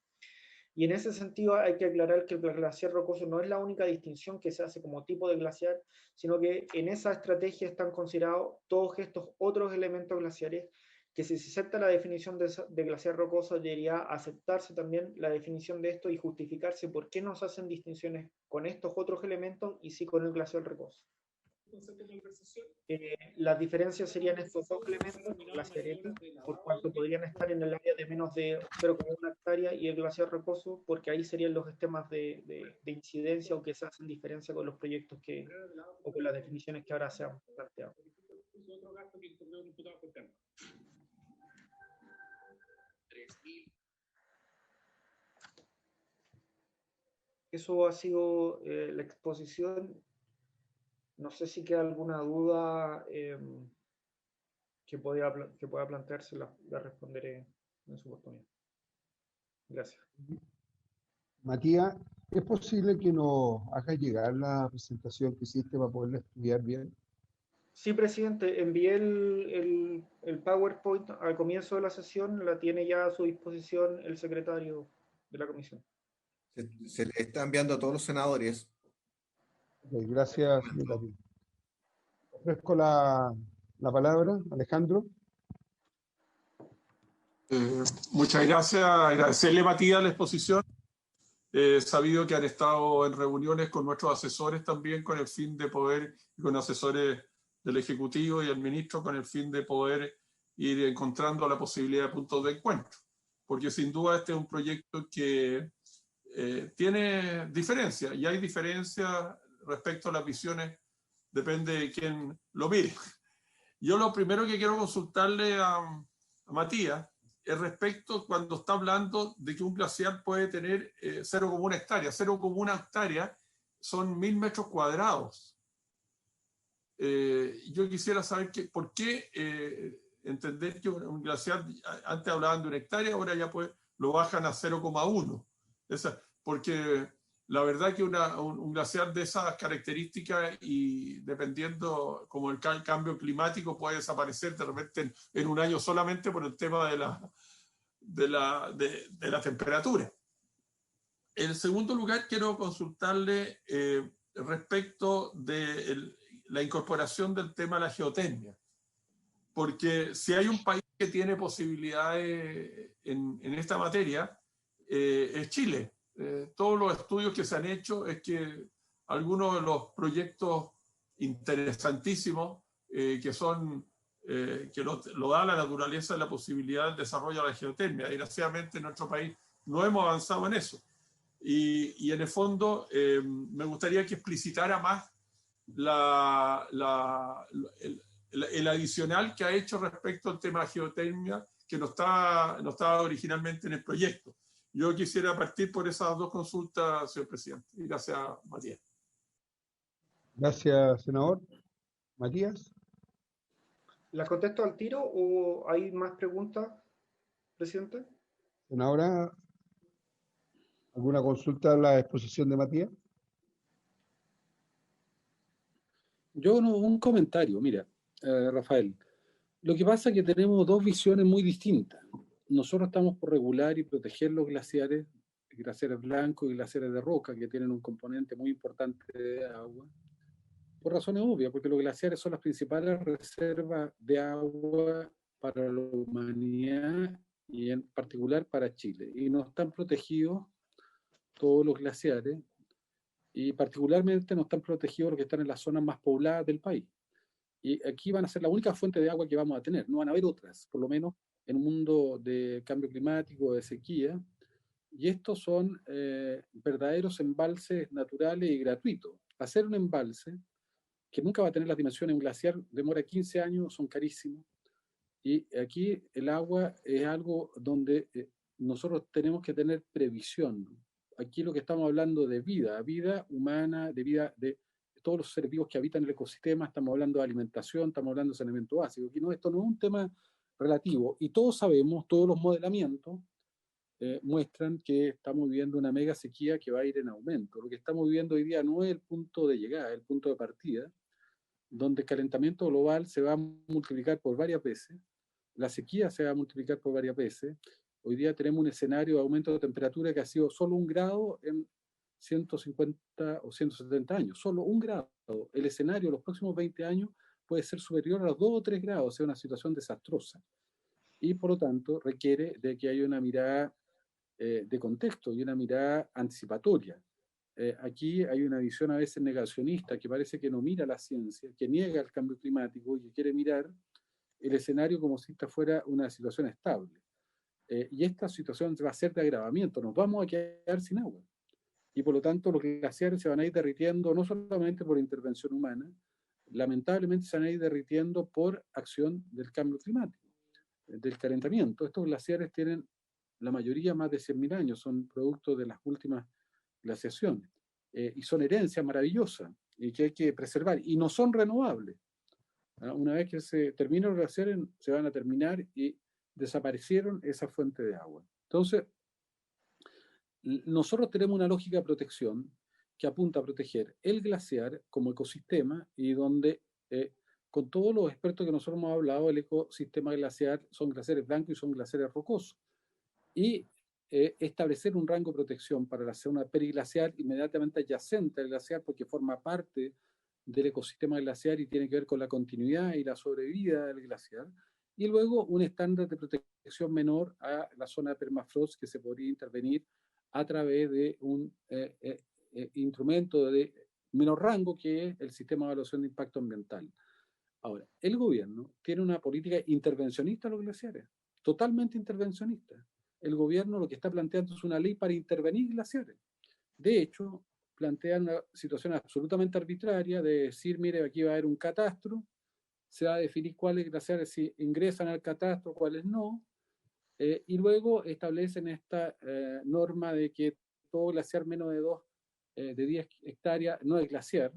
Y en ese sentido hay que aclarar que el glaciar rocoso no es la única distinción que se hace como tipo de glaciar, sino que en esa estrategia están considerados todos estos otros elementos glaciares, que si se acepta la definición de glaciar rocoso, debería aceptarse también la definición de esto y justificarse por qué no se hacen distinciones con estos otros elementos y sí con el glaciar rocoso. Las diferencias serían estos 2 elementos, glaciaretes, por cuanto podrían estar en el área de menos de 0,1 hectárea, y el glaciar rocoso, porque ahí serían los sistemas de incidencia o que se hacen diferencia con los proyectos o con las definiciones que ahora se han planteado. Eso ha sido la exposición. No sé si queda alguna duda que pueda plantearse, la responderé en su oportunidad. Gracias. Matías, ¿es posible que nos haga llegar la presentación que hiciste para poderla estudiar bien? Sí, presidente, envié el PowerPoint al comienzo de la sesión, la tiene ya a su disposición el secretario de la comisión. Se le está enviando a todos los senadores. Okay, gracias, señor. Ofrezco la palabra, Alejandro. Muchas gracias. Agradecerle, Matías, la exposición. He sabido que han estado en reuniones con nuestros asesores también con el fin de poder, y con asesores del Ejecutivo y el ministro, con el fin de poder ir encontrando la posibilidad de puntos de encuentro. porque sin duda este es un proyecto que tiene diferencias, y hay diferencias respecto a las visiones, depende de quién lo mire. Yo lo primero que quiero consultarle a Matías es respecto cuando está hablando de que un glaciar puede tener 0,1 hectárea. 0,1 hectárea son 1000 metros cuadrados. Yo quisiera saber por qué entender que un glaciar, antes hablaban de 1 hectárea, ahora ya lo bajan a 0,1. Porque la verdad que un glaciar de esas características, y dependiendo como el cambio climático, puede desaparecer de repente en un año solamente por el tema de la temperatura. En segundo lugar, quiero consultarle respecto de la incorporación del tema de la geotermia. Porque si hay un país que tiene posibilidades en esta materia, es Chile. Todos los estudios que se han hecho es que algunos de los proyectos interesantísimos que lo da la naturaleza de la posibilidad del desarrollo de la geotermia. Desgraciadamente en nuestro país no hemos avanzado en eso. Y en el fondo me gustaría que explicitara más el adicional que ha hecho respecto al tema de geotermia, que no estaba originalmente en el proyecto. Yo quisiera partir por esas dos consultas, señor presidente. Y gracias, Matías. Gracias, senador. Matías. ¿La contesto al tiro o hay más preguntas, presidente? Senadora, ¿alguna consulta a la exposición de Matías? Yo un comentario, mira, Rafael. Lo que pasa es que tenemos dos visiones muy distintas. Nosotros estamos por regular y proteger los glaciares blancos y glaciares de roca, que tienen un componente muy importante de agua, por razones obvias, porque los glaciares son las principales reservas de agua para la humanidad y en particular para Chile. Y no están protegidos todos los glaciares, y particularmente no están protegidos los que están en las zonas más pobladas del país. Y aquí van a ser la única fuente de agua que vamos a tener, no van a haber otras, por lo menos en un mundo de cambio climático, de sequía. Y estos son verdaderos embalses naturales y gratuitos. Hacer un embalse, que nunca va a tener las dimensiones de un glaciar, demora 15 años, son carísimos. Y aquí el agua es algo donde nosotros tenemos que tener previsión. Aquí lo que estamos hablando de vida humana, de vida de todos los seres vivos que habitan el ecosistema, estamos hablando de alimentación, estamos hablando de saneamiento básico. Aquí esto no es un tema relativo. Y todos sabemos, todos los modelamientos muestran que estamos viviendo una mega sequía que va a ir en aumento. Lo que estamos viviendo hoy día no es el punto de llegada, es el punto de partida, donde el calentamiento global se va a multiplicar por varias veces, la sequía se va a multiplicar por varias veces. Hoy día tenemos un escenario de aumento de temperatura que ha sido solo 1 grado en 150 o 170 años, solo 1 grado. El escenario de los próximos 20 años puede ser superior a los 2 o 3 grados, o sea, una situación desastrosa. Y por lo tanto requiere de que haya una mirada de contexto y una mirada anticipatoria. Aquí hay una visión a veces negacionista que parece que no mira la ciencia, que niega el cambio climático y que quiere mirar el escenario como si esta fuera una situación estable. Y esta situación va a ser de agravamiento, nos vamos a quedar sin agua. Y por lo tanto los glaciares se van a ir derritiendo no solamente por intervención humana, lamentablemente se van a ir derritiendo por acción del cambio climático, del calentamiento. Estos glaciares tienen la mayoría más de 100.000 años, son producto de las últimas glaciaciones, y son herencias maravillosas y que hay que preservar, y no son renovables. Una vez que se terminan los glaciares, se van a terminar y desaparecieron esa fuente de agua. Entonces, nosotros tenemos una lógica de protección que apunta a proteger el glaciar como ecosistema, y donde, con todos los expertos que nosotros hemos hablado, el ecosistema glaciar son glaciares blancos y son glaciares rocosos. Y establecer un rango de protección para la zona periglaciar inmediatamente adyacente al glaciar, porque forma parte del ecosistema glaciar y tiene que ver con la continuidad y la sobrevida del glaciar. Y luego un estándar de protección menor a la zona de permafrost, que se podría intervenir a través de un instrumento de menor rango, que es el sistema de evaluación de impacto ambiental. Ahora, el gobierno tiene una política intervencionista a los glaciares, totalmente intervencionista. el gobierno lo que está planteando es una ley para intervenir glaciares. De hecho, plantean una situación absolutamente arbitraria de decir, mire, aquí va a haber un catastro, se va a definir cuáles glaciares si ingresan al catastro, cuáles no, y luego establecen esta norma de que todo glaciar menos de 10 hectáreas no es glaciar.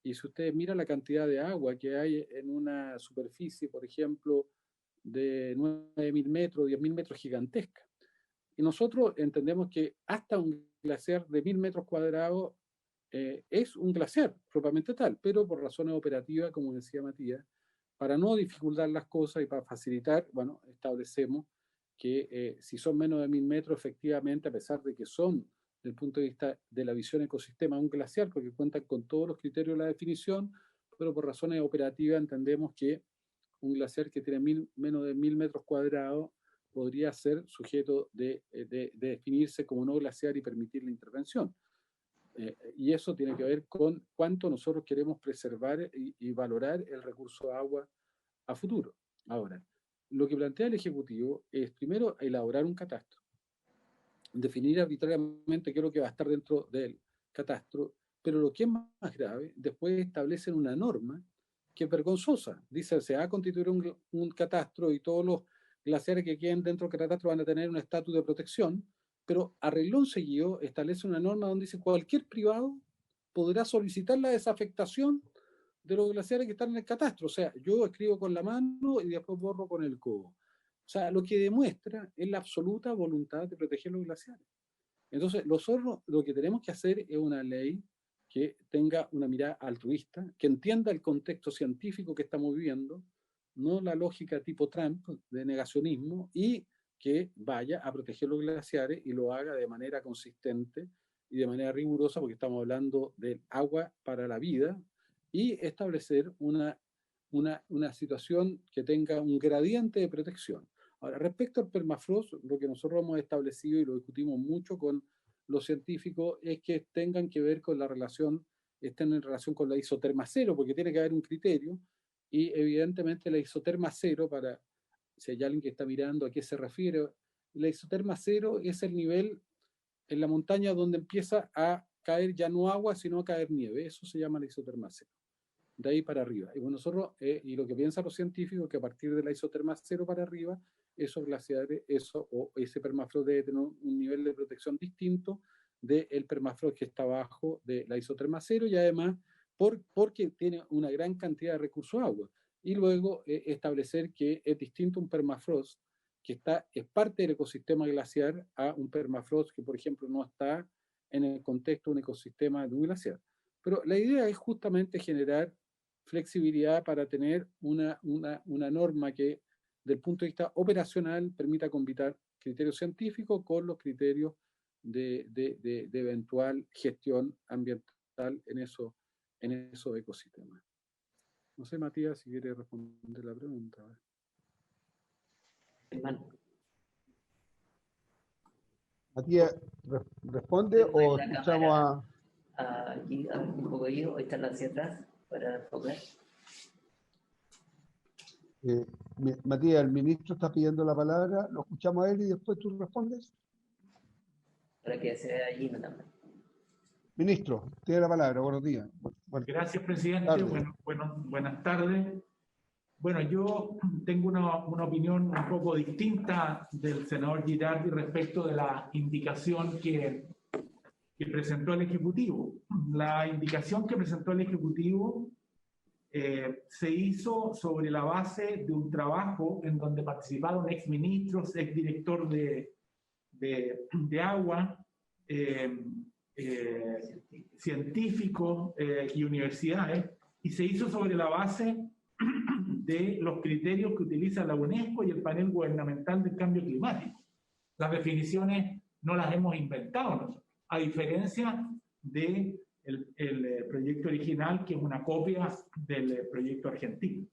Y si ustedes miran la cantidad de agua que hay en una superficie, por ejemplo, de 9.000 metros, 10.000 metros gigantesca. Y nosotros entendemos que hasta un glaciar de 1.000 metros cuadrados es un glaciar propiamente tal, pero por razones operativas, como decía Matías, para no dificultar las cosas y para facilitar, bueno, establecemos que si son menos de 1.000 metros, efectivamente, a pesar de que son, desde el punto de vista de la visión ecosistema, un glaciar, porque cuentan con todos los criterios de la definición, pero por razones operativas entendemos que un glaciar que tiene menos de 1.000 metros cuadrados podría ser sujeto de definirse como no glaciar y permitir la intervención. Y eso tiene que ver con cuánto nosotros queremos preservar y valorar el recurso agua a futuro. Ahora, lo que plantea el Ejecutivo es primero elaborar un catastro, definir arbitrariamente qué es lo que va a estar dentro del catastro, pero lo que es más grave, después establecen una norma que es vergonzosa. Dice, se va a constituir un catastro y todos los glaciares que queden dentro del catastro van a tener un estatus de protección, pero a renglón seguido establece una norma donde dice cualquier privado podrá solicitar la desafectación de los glaciares que están en el catastro. O sea, yo escribo con la mano y después borro con el codo. O sea, lo que demuestra es la absoluta voluntad de proteger los glaciares. Entonces, nosotros lo que tenemos que hacer es una ley que tenga una mirada altruista, que entienda el contexto científico que estamos viviendo, no la lógica tipo Trump de negacionismo, y que vaya a proteger los glaciares y lo haga de manera consistente y de manera rigurosa, porque estamos hablando del agua para la vida, y establecer una situación que tenga un gradiente de protección. Ahora, respecto al permafrost, lo que nosotros hemos establecido y lo discutimos mucho con los científicos es que tengan que ver con la relación, estén en relación con la isoterma cero, porque tiene que haber un criterio, y evidentemente la isoterma cero, para si hay alguien que está mirando a qué se refiere, la isoterma cero es el nivel en la montaña donde empieza a caer ya no agua, sino a caer nieve. Eso se llama la isoterma cero. De ahí para arriba. Y bueno, nosotros, y lo que piensan los científicos, que a partir de la isoterma cero para arriba, esos glaciares, ese permafrost debe tener un nivel de protección distinto del permafrost que está abajo de la isoterma cero, y además porque tiene una gran cantidad de recursos de agua. Y luego establecer que es distinto un permafrost que es parte del ecosistema glaciar a un permafrost que, por ejemplo, no está en el contexto de un ecosistema de un glaciar. Pero la idea es justamente generar flexibilidad para tener una norma que, desde el punto de vista operacional, permita combinar criterios científicos con los criterios de eventual gestión ambiental en esos ecosistemas. No sé, Matías, si quiere responder la pregunta. Matías, ¿responde o escuchamos aquí un poco yo, hoy están hacia atrás para enfocar. Matías, el ministro está pidiendo la palabra, lo escuchamos a él y después tú respondes. Para que se vea allí, no también. Ministro, tiene la palabra, buenos días. Gracias, presidente. Buenas tardes. Bueno, yo tengo una opinión un poco distinta del senador Girardi respecto de la indicación que presentó el Ejecutivo. La indicación que presentó el Ejecutivo se hizo sobre la base de un trabajo en donde participaron exministros, exdirector de agua, científicos y universidades, y se hizo sobre la base de los criterios que utiliza la UNESCO y el panel gubernamental del cambio climático. Las definiciones no las hemos inventado nosotros, a diferencia del proyecto original, que es una copia del proyecto argentino.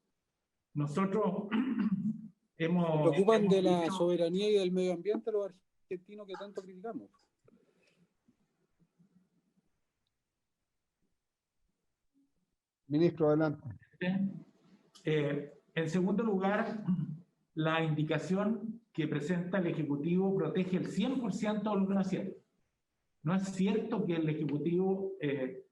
Nosotros hemos... Se preocupan de la soberanía y del medio ambiente los argentinos que tanto criticamos. Ministro, adelante. En segundo lugar, la indicación que presenta el Ejecutivo protege el 100% de los glaciares. No es cierto que el Ejecutivo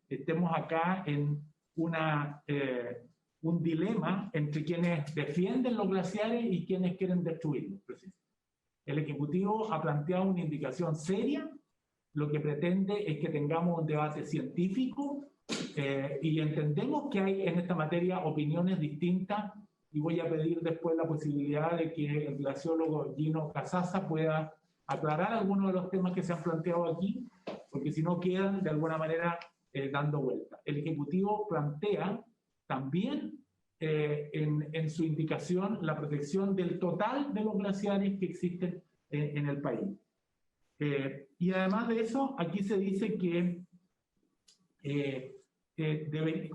estemos acá en un dilema entre quienes defienden los glaciares y quienes quieren destruirlos. El Ejecutivo ha planteado una indicación seria, lo que pretende es que tengamos un debate científico y entendemos que hay en esta materia opiniones distintas y voy a pedir después la posibilidad de que el glaciólogo Gino Casasa pueda aclarar algunos de los temas que se han planteado aquí, porque si no quedan de alguna manera dando vuelta. El Ejecutivo plantea también en su indicación la protección del total de los glaciares que existen en el país. Y además de eso, aquí se dice que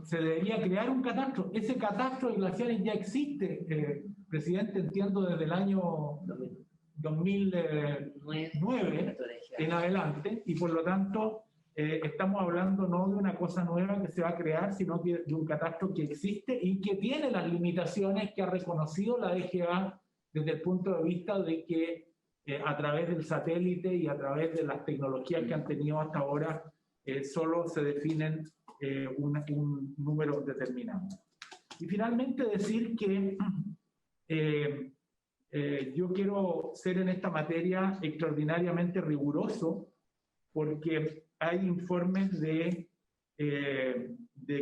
se debería crear un catastro. Ese catastro de glaciares ya existe, presidente, entiendo desde el año 2009 en adelante, y por lo tanto estamos hablando no de una cosa nueva que se va a crear, sino que de un catastro que existe y que tiene las limitaciones que ha reconocido la DGA desde el punto de vista de que a través del satélite y a través de las tecnologías que han tenido hasta ahora solo se definen un número determinado. Y finalmente decir que yo quiero ser en esta materia extraordinariamente riguroso porque hay informes de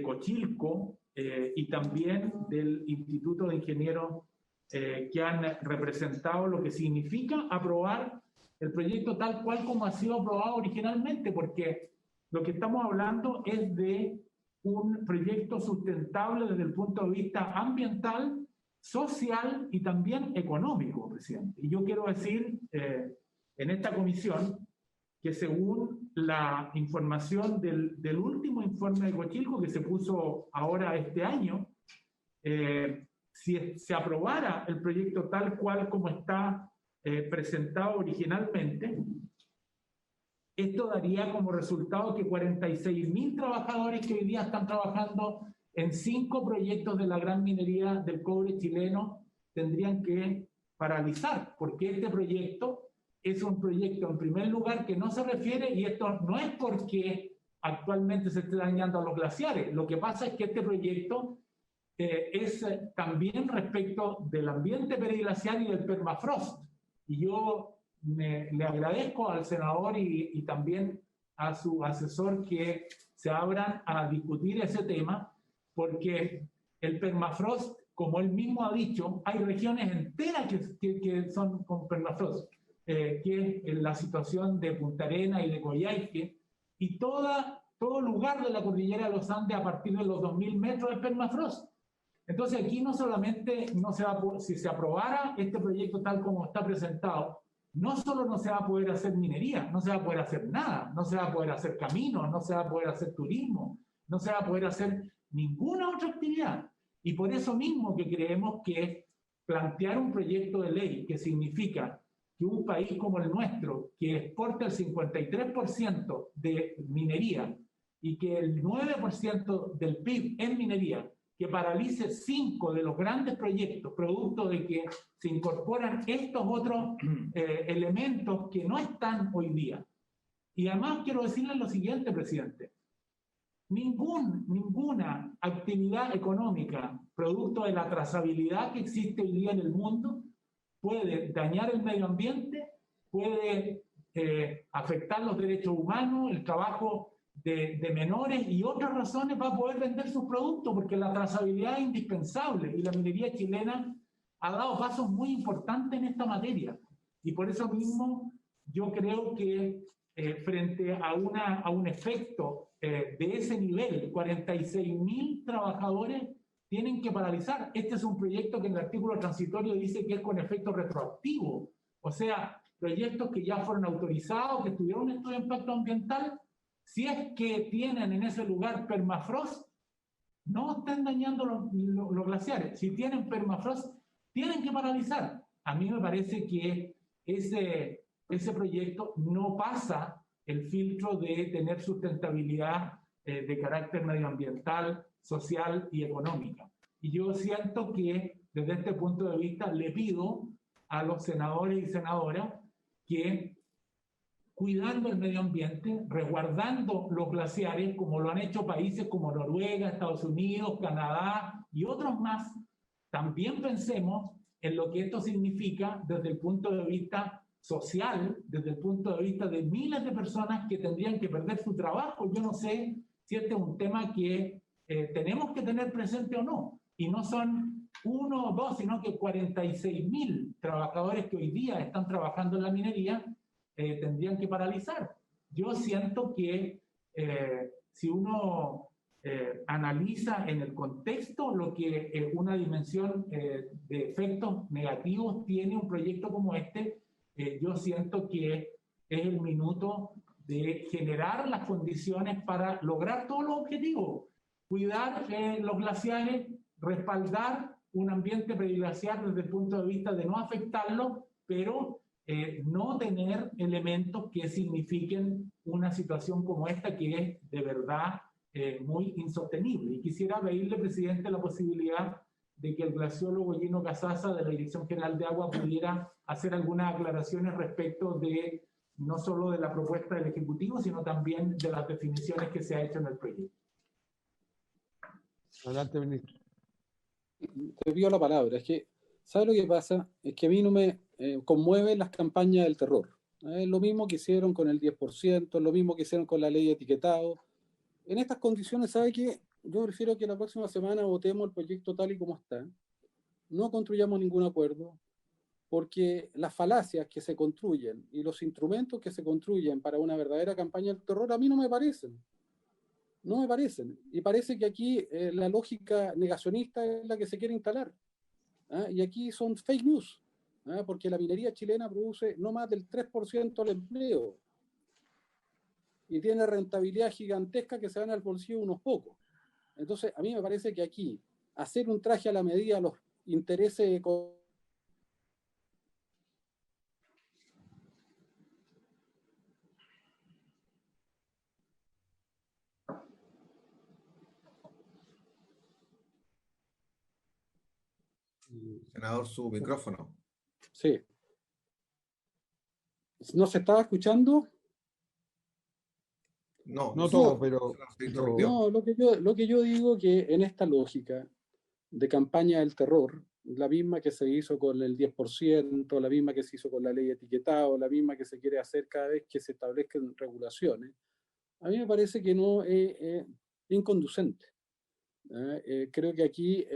Cochilco y también del Instituto de Ingenieros que han representado lo que significa aprobar el proyecto tal cual como ha sido aprobado originalmente, porque lo que estamos hablando es de un proyecto sustentable desde el punto de vista ambiental, social y también económico, presidente. Y yo quiero decir en esta comisión que según la información del último informe de Cochilco que se puso ahora este año, si se aprobara el proyecto tal cual como está presentado originalmente, esto daría como resultado que 46.000 trabajadores que hoy día están trabajando en 5 proyectos de la gran minería del cobre chileno tendrían que paralizar, porque este proyecto es un proyecto en primer lugar que no se refiere, y esto no es porque actualmente se esté dañando a los glaciares, lo que pasa es que este proyecto es también respecto del ambiente periglacial y del permafrost. Y yo le agradezco al senador y también a su asesor que se abran a discutir ese tema, porque el permafrost, como él mismo ha dicho, hay regiones enteras que son con permafrost, que es la situación de Punta Arenas y de Coyhaique, y todo lugar de la cordillera de los Andes a partir de los 2.000 metros de permafrost. Entonces aquí no solamente no se va a poder, si se aprobara este proyecto tal como está presentado, no solo no se va a poder hacer minería, no se va a poder hacer nada, no se va a poder hacer caminos, no se va a poder hacer turismo, no se va a poder hacer ninguna otra actividad. Y por eso mismo que creemos que plantear un proyecto de ley que significa que un país como el nuestro, que exporta el 53% de minería y que el 9% del PIB en minería, que paralice 5 de los grandes proyectos, producto de que se incorporan estos otros elementos que no están hoy día. Y además quiero decirle lo siguiente, presidente. Ninguna actividad económica, producto de la trazabilidad que existe hoy día en el mundo, puede dañar el medio ambiente, puede afectar los derechos humanos, el trabajo de menores y otras razones va a poder vender sus productos, porque la trazabilidad es indispensable y la minería chilena ha dado pasos muy importantes en esta materia. Y por eso mismo yo creo que frente a un efecto de ese nivel, 46.000 trabajadores tienen que paralizar. Este es un proyecto que en el artículo transitorio dice que es con efecto retroactivo. O sea, proyectos que ya fueron autorizados, que tuvieron un estudio de impacto ambiental, si es que tienen en ese lugar permafrost, no están dañando los glaciares. Si tienen permafrost, tienen que paralizar. A mí me parece que ese proyecto no pasa el filtro de tener sustentabilidad de carácter medioambiental, social y económica. Y yo siento que desde este punto de vista le pido a los senadores y senadoras que, cuidando el medio ambiente, resguardando los glaciares, como lo han hecho países como Noruega, Estados Unidos, Canadá y otros más, también pensemos en lo que esto significa desde el punto de vista social, desde el punto de vista de miles de personas que tendrían que perder su trabajo. Yo no sé si este es un tema que tenemos que tener presente o no. Y no son 1 o 2, sino que 46.000 trabajadores que hoy día están trabajando en la minería tendrían que paralizar. Yo siento que si uno analiza en el contexto lo que una dimensión de efectos negativos tiene un proyecto como este, yo siento que es el minuto de generar las condiciones para lograr todos los objetivos. Cuidar los glaciares, respaldar un ambiente periglaciar desde el punto de vista de no afectarlo, pero no tener elementos que signifiquen una situación como esta que es de verdad muy insostenible. Y quisiera pedirle, presidente, la posibilidad de que el glaciólogo Gino Casasa de la Dirección General de Agua pudiera hacer algunas aclaraciones respecto de no solo de la propuesta del Ejecutivo, sino también de las definiciones que se ha hecho en el proyecto. Adelante, ministro. Te pido la palabra. Es que, ¿sabes lo que pasa? Es que a mí no me conmueven las campañas del terror. Es lo mismo que hicieron con el 10%, lo mismo que hicieron con la ley de etiquetado. En estas condiciones, ¿sabe qué? Yo prefiero que la próxima semana votemos el proyecto tal y como está. No construyamos ningún acuerdo, porque las falacias que se construyen y los instrumentos que se construyen para una verdadera campaña del terror a mí no me parecen. No me parecen. Y parece que aquí la lógica negacionista es la que se quiere instalar. Y aquí son fake news, porque la minería chilena produce no más del 3% del empleo y tiene rentabilidad gigantesca que se van al bolsillo unos pocos. Entonces, a mí me parece que aquí hacer un traje a la medida a los intereses económicos. Senador, su micrófono. Sí. ¿No se estaba escuchando? No, no todo, pero... No, lo que yo digo que en esta lógica de campaña del terror, la misma que se hizo con el 10%, la misma que se hizo con la ley de etiquetado, la misma que se quiere hacer cada vez que se establezcan regulaciones, a mí me parece que no es inconducente. Creo que aquí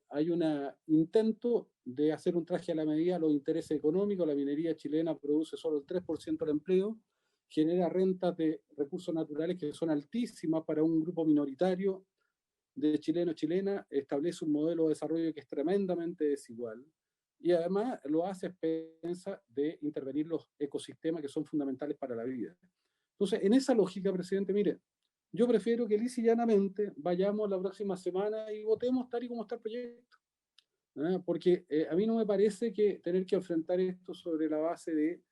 hay un intento de hacer un traje a la medida a los intereses económicos. La minería chilena produce solo el 3% del empleo, genera rentas de recursos naturales que son altísimas para un grupo minoritario de chilenos y chilenas, establece un modelo de desarrollo que es tremendamente desigual y además lo hace a expensas de intervenir los ecosistemas que son fundamentales para la vida. Entonces, en esa lógica, presidente, mire, yo prefiero que lisa y llanamente vayamos la próxima semana y votemos tal y como está el proyecto. Porque a mí no me parece que tener que enfrentar esto sobre la base de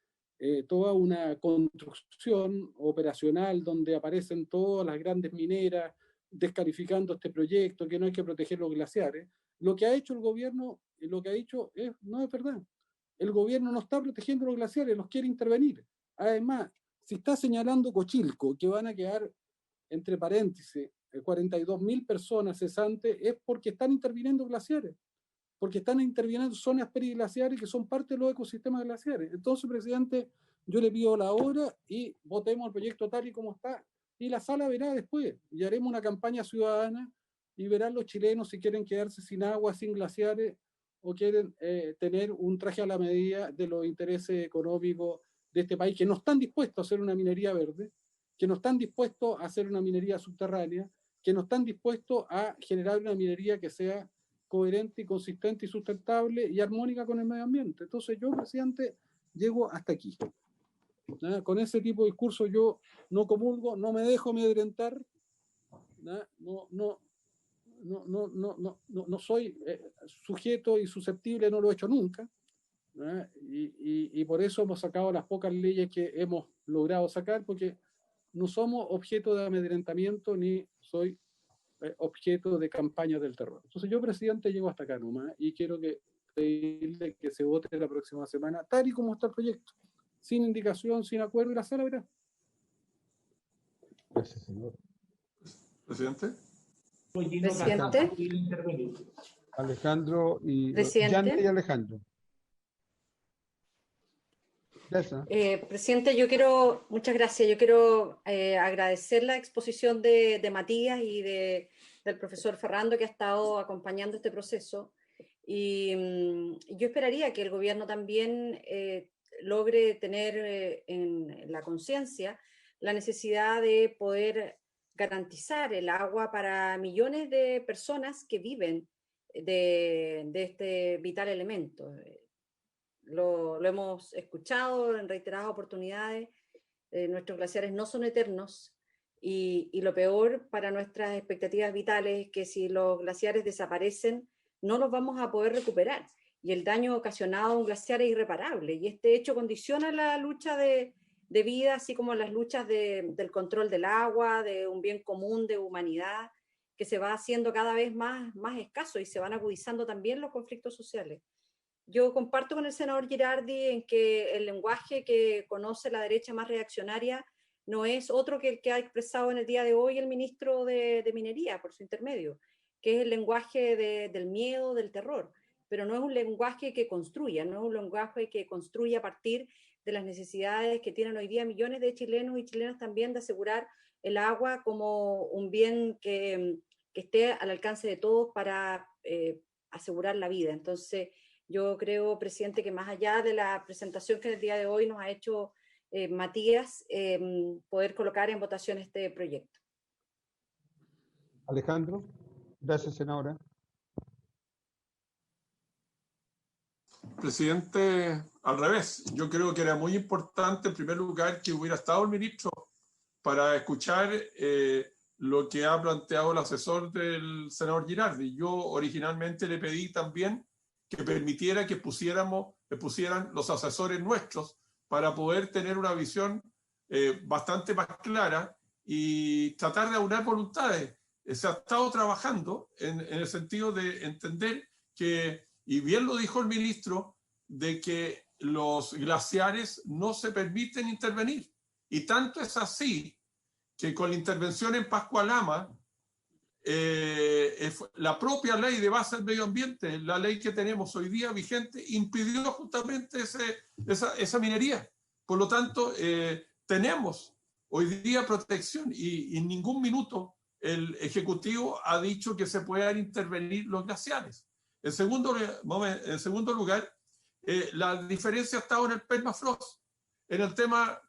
toda una construcción operacional donde aparecen todas las grandes mineras descalificando este proyecto, que no hay que proteger los glaciares. Lo que ha hecho el gobierno, lo que ha dicho no es verdad. El gobierno no está protegiendo los glaciares, los quiere intervenir. Además, si está señalando Cochilco, que van a quedar, entre paréntesis, 42.000 personas cesantes, es porque están interviniendo glaciares, porque están interviniendo zonas periglaciares que son parte de los ecosistemas glaciares. Entonces, presidente, yo le pido la hora y votemos el proyecto tal y como está, y la sala verá después, y haremos una campaña ciudadana y verán los chilenos si quieren quedarse sin agua, sin glaciares, o quieren tener un traje a la medida de los intereses económicos de este país, que no están dispuestos a hacer una minería verde, que no están dispuestos a hacer una minería subterránea, que no están dispuestos a generar una minería que sea coherente y consistente y sustentable y armónica con el medio ambiente. Entonces yo, presidente, llego hasta aquí. Con ese tipo de discurso yo no comulgo, no me dejo amedrentar, no soy sujeto y susceptible, no lo he hecho nunca, y por eso hemos sacado las pocas leyes que hemos logrado sacar, porque no somos objeto de amedrentamiento ni soy objeto de campañas del terror. Entonces yo, presidente, llego hasta acá nomás y quiero que pedirle que se vote la próxima semana, tal y como está el proyecto, sin indicación, sin acuerdo, y la sala verá. Gracias, señor. Presidente. Presidente. Alejandro y Presidente. Yanda y Alejandro. Gracias. Presidente, muchas gracias. Yo quiero agradecer la exposición de Matías y del profesor Ferrando, que ha estado acompañando este proceso. Y yo esperaría que el gobierno también logre tener en la conciencia la necesidad de poder garantizar el agua para millones de personas que viven de este vital elemento. Lo hemos escuchado en reiteradas oportunidades, nuestros glaciares no son eternos y lo peor para nuestras expectativas vitales es que si los glaciares desaparecen, no los vamos a poder recuperar y el daño ocasionado a un glaciar es irreparable y este hecho condiciona la lucha de vida, así como las luchas del control del agua, de un bien común de humanidad, que se va haciendo cada vez más escaso y se van agudizando también los conflictos sociales. Yo comparto con el senador Girardi en que el lenguaje que conoce la derecha más reaccionaria no es otro que el que ha expresado en el día de hoy el ministro de Minería, por su intermedio, que es el lenguaje del miedo, del terror, pero no es un lenguaje que construya, no es un lenguaje que construya a partir de las necesidades que tienen hoy día millones de chilenos y chilenas también de asegurar el agua como un bien que esté al alcance de todos para asegurar la vida. Entonces, yo creo, presidente, que más allá de la presentación que el día de hoy nos ha hecho Matías, poder colocar en votación este proyecto. Alejandro, gracias, senadora. Presidente, al revés, yo creo que era muy importante, en primer lugar, que hubiera estado el ministro para escuchar lo que ha planteado el asesor del senador Girardi. Yo originalmente le pedí también que permitiera que pusieran los asesores nuestros para poder tener una visión bastante más clara y tratar de aunar voluntades. Se ha estado trabajando en el sentido de entender que, y bien lo dijo el ministro, de que los glaciares no se permiten intervenir. Y tanto es así que con la intervención en Pascualama, la propia ley de base del medio ambiente, la ley que tenemos hoy día vigente, impidió justamente esa minería. Por lo tanto, tenemos hoy día protección y en ningún minuto el Ejecutivo ha dicho que se puedan intervenir los glaciares. En segundo lugar, la diferencia ha estado en el permafrost, en el tema,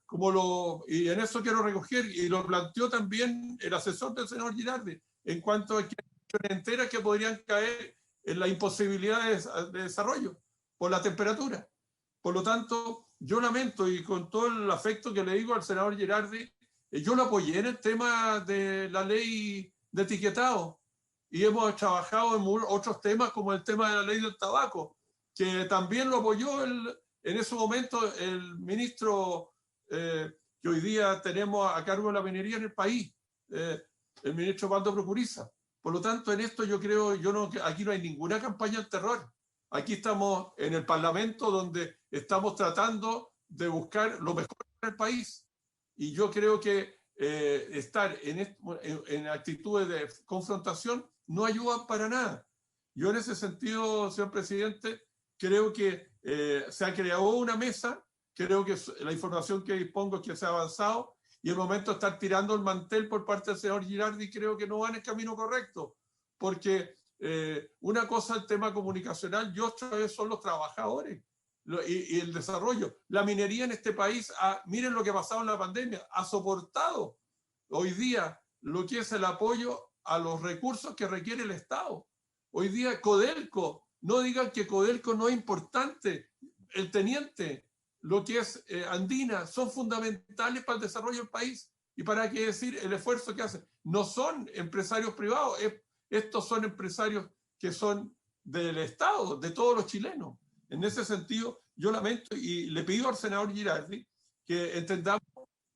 y en eso quiero recoger, y lo planteó también el asesor del senador Girardi, en cuanto a que hay regiones enteras que podrían caer en la imposibilidad de desarrollo por la temperatura. Por lo tanto, yo lamento, y con todo el afecto que le digo al senador Girardi, yo lo apoyé en el tema de la ley de etiquetado y hemos trabajado en otros temas como el tema de la ley del tabaco, que también lo apoyó en ese momento el ministro que hoy día tenemos a cargo de la minería en el país, el ministro Pando Procuriza. Por lo tanto, en esto yo creo, aquí no hay ninguna campaña del terror. Aquí estamos en el Parlamento donde estamos tratando de buscar lo mejor para el país. Y yo creo que estar en actitudes de confrontación no ayuda para nada. Yo en ese sentido, señor presidente, creo que se ha creado una mesa, creo que la información que dispongo es que se ha avanzado y el momento de estar tirando el mantel por parte del señor Girardi creo que no va en el camino correcto, porque una cosa es el tema comunicacional y otra vez son los trabajadores y el desarrollo. La minería en este país, miren lo que ha pasado en la pandemia, ha soportado hoy día lo que es el apoyo a los recursos que requiere el Estado. Hoy día Codelco, no digan que Codelco no es importante, el teniente, lo que es Andina, son fundamentales para el desarrollo del país. Y para qué decir el esfuerzo que hacen. No son empresarios privados, estos son empresarios que son del Estado, de todos los chilenos. En ese sentido, yo lamento y le pido al senador Girardi que entendamos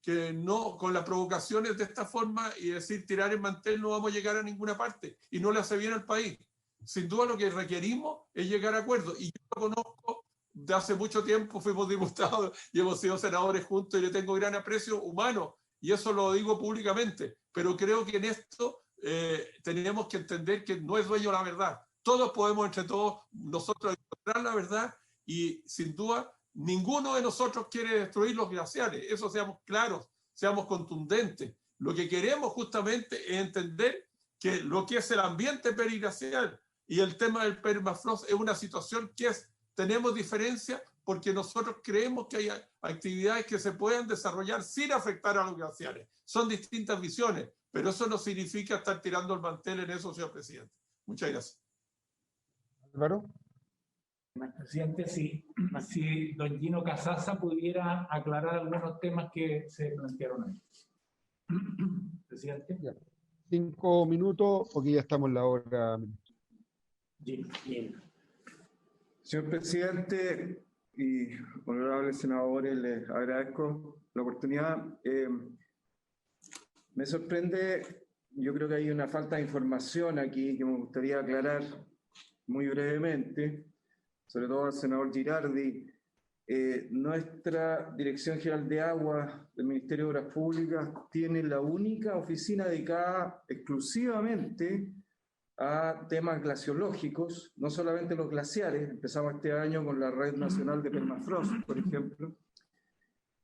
que no, con las provocaciones de esta forma y decir tirar el mantel no vamos a llegar a ninguna parte y no le hace bien al país. sin duda lo que requerimos es llegar a acuerdos. Y yo lo conozco de hace mucho tiempo, fuimos diputados y hemos sido senadores juntos y le tengo gran aprecio humano, y eso lo digo públicamente, pero creo que en esto tenemos que entender que no es dueño la verdad. Todos podemos entre todos nosotros encontrar la verdad, y sin duda ninguno de nosotros quiere destruir los glaciares. Eso seamos claros, seamos contundentes. Lo que queremos justamente es entender que lo que es el ambiente periglacial y el tema del permafrost es una situación que tenemos diferencia, porque nosotros creemos que hay actividades que se pueden desarrollar sin afectar a los glaciares. Son distintas visiones, pero eso no significa estar tirando el mantel en eso, señor presidente. Muchas gracias. Álvaro. Presidente, si don Gino Casasa pudiera aclarar algunos temas que se plantearon ahí. Presidente. 5 minutos, porque ya estamos en la hora. Gino. Señor presidente y honorables senadores, les agradezco la oportunidad. Me sorprende, yo creo que hay una falta de información aquí que me gustaría aclarar muy brevemente, sobre todo al senador Girardi. Nuestra Dirección General de Aguas del Ministerio de Obras Públicas tiene la única oficina dedicada exclusivamente a temas glaciológicos, no solamente los glaciares. Empezamos este año con la Red Nacional de Permafrost, por ejemplo,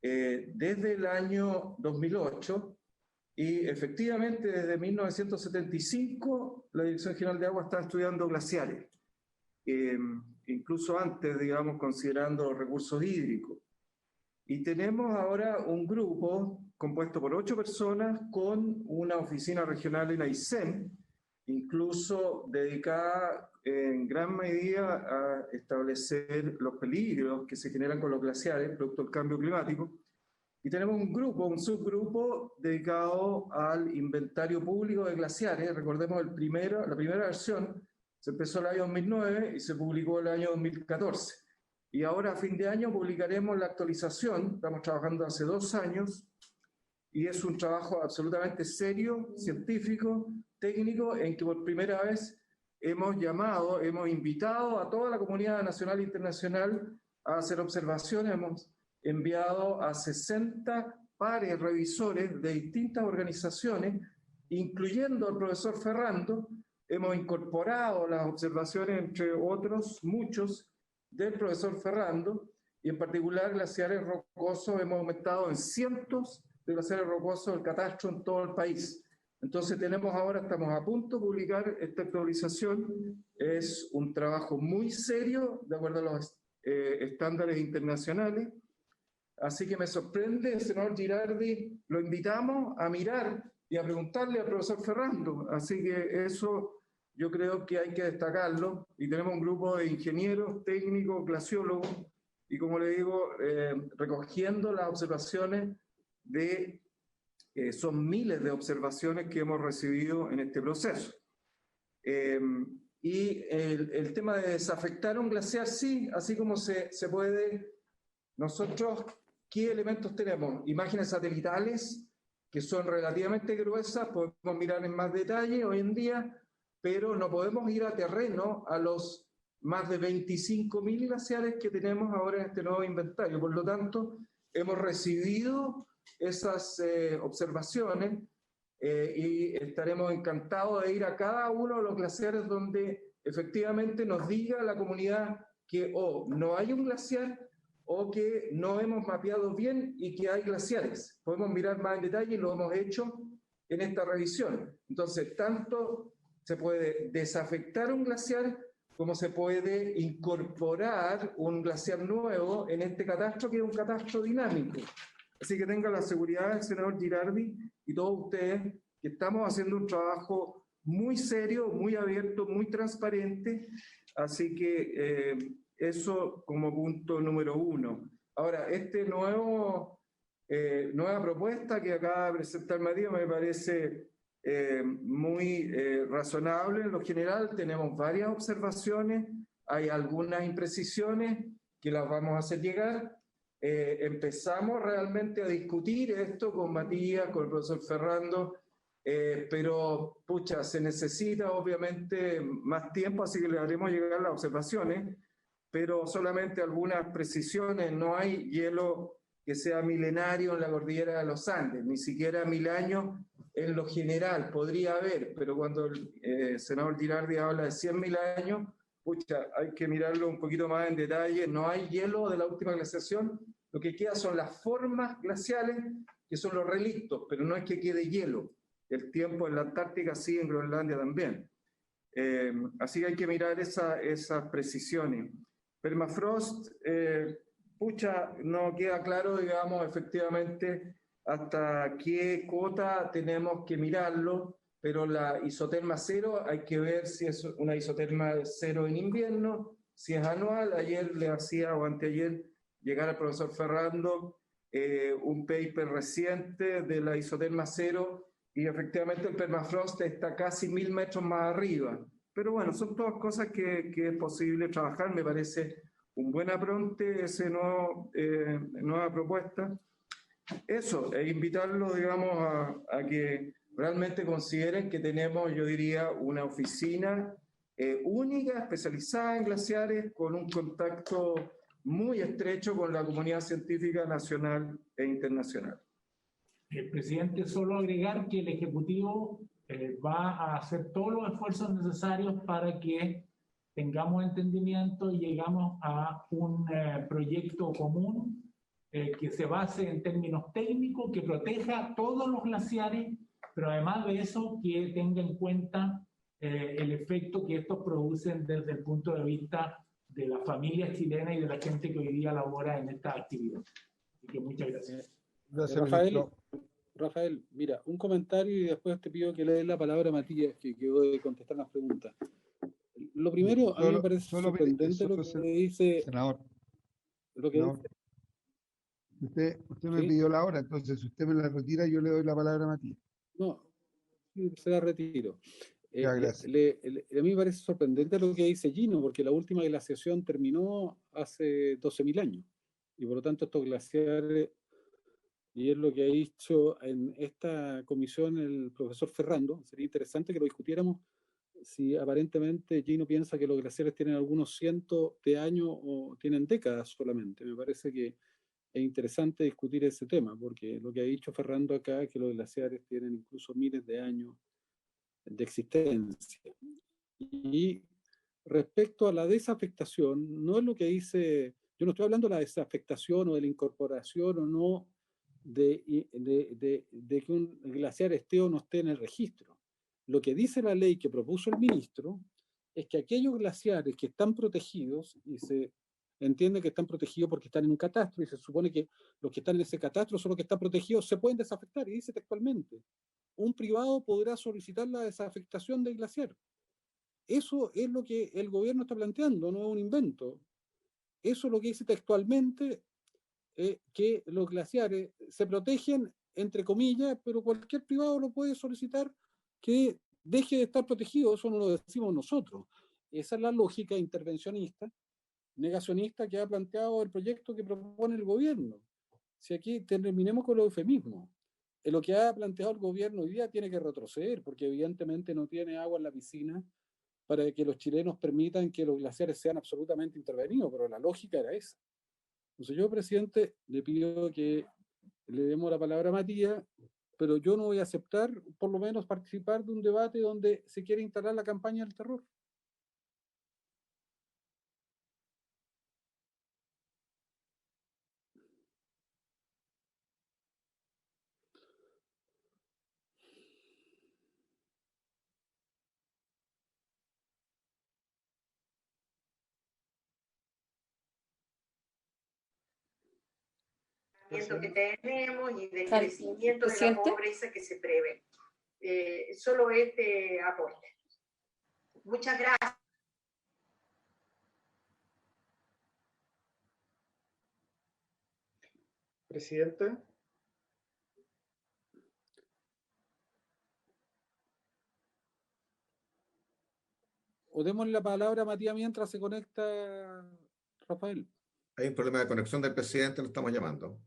desde el año 2008, y efectivamente desde 1975 la Dirección General de Agua está estudiando glaciares, incluso antes, digamos, considerando los recursos hídricos. Y tenemos ahora un grupo compuesto por 8 personas con una oficina regional en Aysén, incluso dedicada en gran medida a establecer los peligros que se generan con los glaciares producto del cambio climático. Y tenemos un grupo, un subgrupo dedicado al inventario público de glaciares. Recordemos la primera versión se empezó el año 2009 y se publicó el año 2014. Y ahora a fin de año publicaremos la actualización. Estamos trabajando hace 2 años y es un trabajo absolutamente serio, científico, técnico, en que por primera vez hemos invitado a toda la comunidad nacional e internacional a hacer observaciones. Hemos enviado a 60 pares revisores de distintas organizaciones, incluyendo al profesor Ferrando. Hemos incorporado las observaciones, entre otros, muchos, del profesor Ferrando, y en particular glaciares rocosos. Hemos aumentado en cientos de glaciares rocosos el catastro en todo el país. Entonces estamos a punto de publicar esta actualización. Es un trabajo muy serio, de acuerdo a los estándares internacionales. Así que me sorprende, senador Girardi, lo invitamos a mirar y a preguntarle al profesor Ferrando. Así que eso yo creo que hay que destacarlo. Y tenemos un grupo de ingenieros, técnicos, glaciólogos, y como le digo, recogiendo las observaciones son miles de observaciones que hemos recibido en este proceso. Y el tema de desafectar un glaciar, sí, así como se puede. Nosotros, ¿qué elementos tenemos? Imágenes satelitales que son relativamente gruesas, podemos mirar en más detalle hoy en día, pero no podemos ir a terreno a los más de 25.000 glaciares que tenemos ahora en este nuevo inventario. Por lo tanto, hemos recibido esas observaciones y estaremos encantados de ir a cada uno de los glaciares donde efectivamente nos diga la comunidad que no hay un glaciar o que no hemos mapeado bien y que hay glaciares. Podemos mirar más en detalle y lo hemos hecho en esta revisión. Entonces, tanto se puede desafectar un glaciar como se puede incorporar un glaciar nuevo en este catastro, que es un catastro dinámico. Así que tenga la seguridad del senador Girardi y todos ustedes que estamos haciendo un trabajo muy serio, muy abierto, muy transparente. Así que eso como punto número 1. Ahora, nueva propuesta que acaba de presentar Matías me parece muy razonable. En lo general tenemos varias observaciones, hay algunas imprecisiones que las vamos a hacer llegar. Empezamos realmente a discutir esto con Matías, con el profesor Ferrando, pero pucha, se necesita obviamente más tiempo, así que le haremos llegar las observaciones, pero solamente algunas precisiones. No hay hielo que sea milenario en la cordillera de los Andes, ni siquiera 1000 años en lo general, podría haber, pero cuando el senador Girardi habla de 100.000 años, pucha, hay que mirarlo un poquito más en detalle. No hay hielo de la última glaciación, lo que queda son las formas glaciales, que son los relictos, pero no es que quede hielo. El tiempo en la Antártica sí, en Groenlandia también. Así que hay que mirar esas precisiones. Permafrost, pucha, no queda claro, digamos, efectivamente, hasta qué cota tenemos que mirarlo, pero la isoterma cero hay que ver si es una isoterma cero en invierno, si es anual. Ayer le hacía, o anteayer, llegar al profesor Ferrando un paper reciente de la isoterma cero, y efectivamente el permafrost está casi 1000 metros más arriba. Pero bueno, son todas cosas que es posible trabajar. Me parece un buen apronte ese nueva propuesta. Eso, e invitarlos, digamos, a que realmente consideren que tenemos, yo diría, una oficina única, especializada en glaciares, con un contacto muy estrecho con la comunidad científica nacional e internacional. Presidente, solo agregar que el Ejecutivo va a hacer todos los esfuerzos necesarios para que tengamos entendimiento y llegamos a un proyecto común que se base en términos técnicos, que proteja todos los glaciares, pero además de eso que tenga en cuenta el efecto que estos producen desde el punto de vista de la familia chilena y de la gente que hoy día labora en esta actividad. Así que muchas gracias. Gracias, Rafael, mira, un comentario y después te pido que le des la palabra a Matías, que quedó de contestar las preguntas. Lo primero, a mí me parece sorprendente lo que dice... Senador, lo que senador, usted me pidió la hora, entonces si usted me la retira, yo le doy la palabra a Matías. No, se la retiro. Ya, gracias. A mí me parece sorprendente lo que dice Gino, porque la última glaciación terminó hace 12.000 años, y por lo tanto estos glaciares... Y es lo que ha dicho en esta comisión el profesor Ferrando. Sería interesante que lo discutiéramos si aparentemente Gino piensa que los glaciares tienen algunos cientos de años o tienen décadas solamente. Me parece que es interesante discutir ese tema, porque lo que ha dicho Ferrando acá es que los glaciares tienen incluso miles de años de existencia. Y respecto a la desafectación, no es lo que dice, yo no estoy hablando de la desafectación o de la incorporación o no, de que un glaciar esté o no esté en el registro. Lo que dice la ley que propuso el ministro es que aquellos glaciares que están protegidos, y se entiende que están protegidos porque están en un catastro, y se supone que los que están en ese catastro son los que están protegidos, se pueden desafectar, y dice textualmente, un privado podrá solicitar la desafectación del glaciar. Eso es lo que el gobierno está planteando, no es un invento. Eso es lo que dice textualmente, que los glaciares se protegen, entre comillas, pero cualquier privado lo puede solicitar que deje de estar protegido. Eso no lo decimos nosotros. Esa es la lógica intervencionista, negacionista que ha planteado el proyecto que propone el gobierno. Si aquí terminemos con los eufemismos. Lo que ha planteado el gobierno hoy día tiene que retroceder, porque evidentemente no tiene agua en la piscina para que los chilenos permitan que los glaciares sean absolutamente intervenidos, pero la lógica era esa. Entonces yo, presidente, le pido que le demos la palabra a Matías, pero yo no voy a aceptar, por lo menos, participar de un debate donde se quiere instalar la campaña del terror. Que tenemos y del crecimiento de la pobreza que se prevé. Solo este aporte. Muchas gracias. Presidente. O démosle la palabra a Matías mientras se conecta Rafael. Hay un problema de conexión del presidente, lo estamos llamando.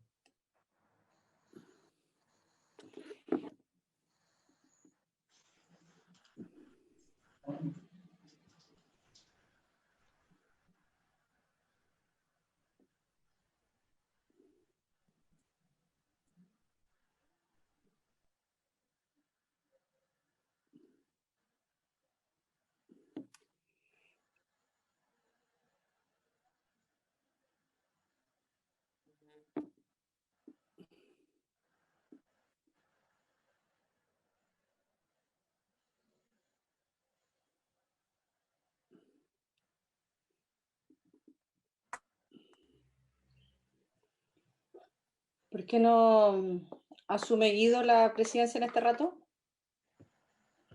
¿Por qué no asume Guido la presidencia en este rato?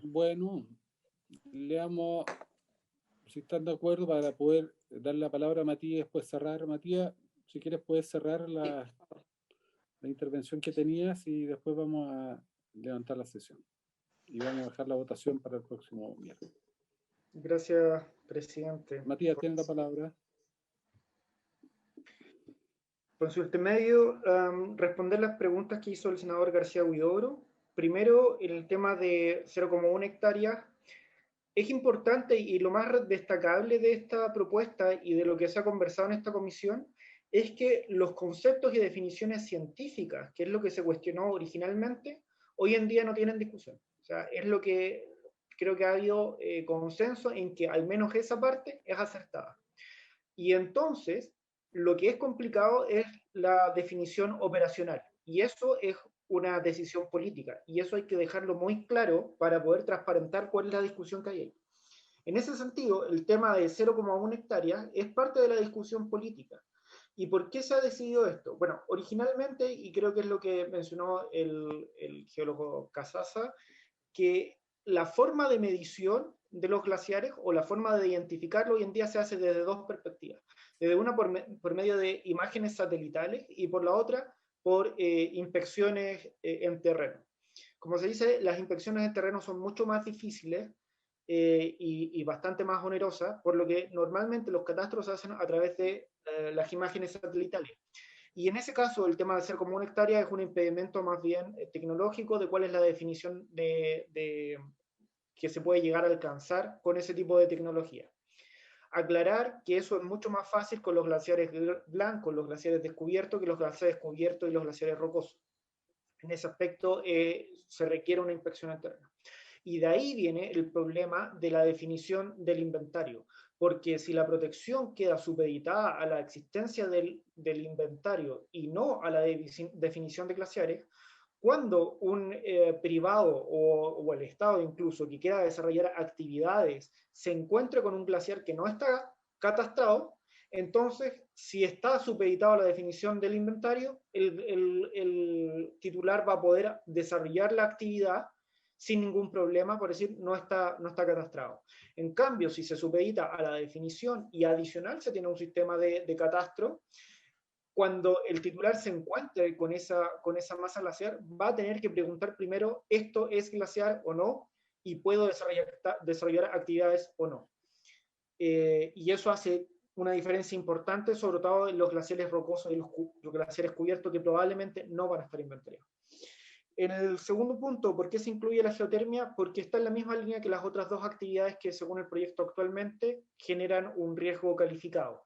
Bueno, leamos, si están de acuerdo, para poder dar la palabra a Matías y después cerrar. Matías, si quieres puedes cerrar la intervención que tenías y después vamos a levantar la sesión. Y vamos a dejar la votación para el próximo miércoles. Gracias, presidente. Matías, tienes la palabra. Consulte medio, responder las preguntas que hizo el senador García Huidobro. Primero, en el tema de 0,1 hectáreas, es importante y lo más destacable de esta propuesta y de lo que se ha conversado en esta comisión es que los conceptos y definiciones científicas, que es lo que se cuestionó originalmente, hoy en día no tienen discusión. O sea, es lo que creo que ha habido consenso en que al menos esa parte es acertada. Y entonces, lo que es complicado es la definición operacional, y eso es una decisión política, y eso hay que dejarlo muy claro para poder transparentar cuál es la discusión que hay ahí. En ese sentido, el tema de 0,1 hectáreas es parte de la discusión política. ¿Y por qué se ha decidido esto? Bueno, originalmente, y creo que es lo que mencionó el geólogo Casasa, que la forma de medición de los glaciares o la forma de identificarlo hoy en día se hace desde dos perspectivas. Desde una por medio de imágenes satelitales y por la otra por inspecciones en terreno. Como se dice, las inspecciones en terreno son mucho más difíciles y bastante más onerosas, por lo que normalmente los catastros se hacen a través de las imágenes satelitales. Y en ese caso, el tema de 0,1 hectárea es un impedimento más bien tecnológico de cuál es la definición que se puede llegar a alcanzar con ese tipo de tecnología. Aclarar que eso es mucho más fácil con los glaciares blancos, los glaciares descubiertos, que los glaciares cubiertos y los glaciares rocosos. En ese aspecto se requiere una inspección en terreno. Y de ahí viene el problema de la definición del inventario, porque si la protección queda supeditada a la existencia del inventario y no a la definición de glaciares, cuando un privado o el Estado incluso que quiera desarrollar actividades se encuentre con un glaciar que no está catastrado, entonces si está supeditado a la definición del inventario, el titular va a poder desarrollar la actividad sin ningún problema, por decir, no está catastrado. En cambio, si se supedita a la definición y adicional se tiene un sistema de catastro, cuando el titular se encuentre con esa masa glaciar, va a tener que preguntar primero, ¿esto es glaciar o no? Y ¿puedo desarrollar actividades o no? Y eso hace una diferencia importante, sobre todo en los glaciares rocosos y los glaciares cubiertos, que probablemente no van a estar inventariados. En el segundo punto, ¿por qué se incluye la geotermia? Porque está en la misma línea que las otras dos actividades que, según el proyecto actualmente, generan un riesgo calificado.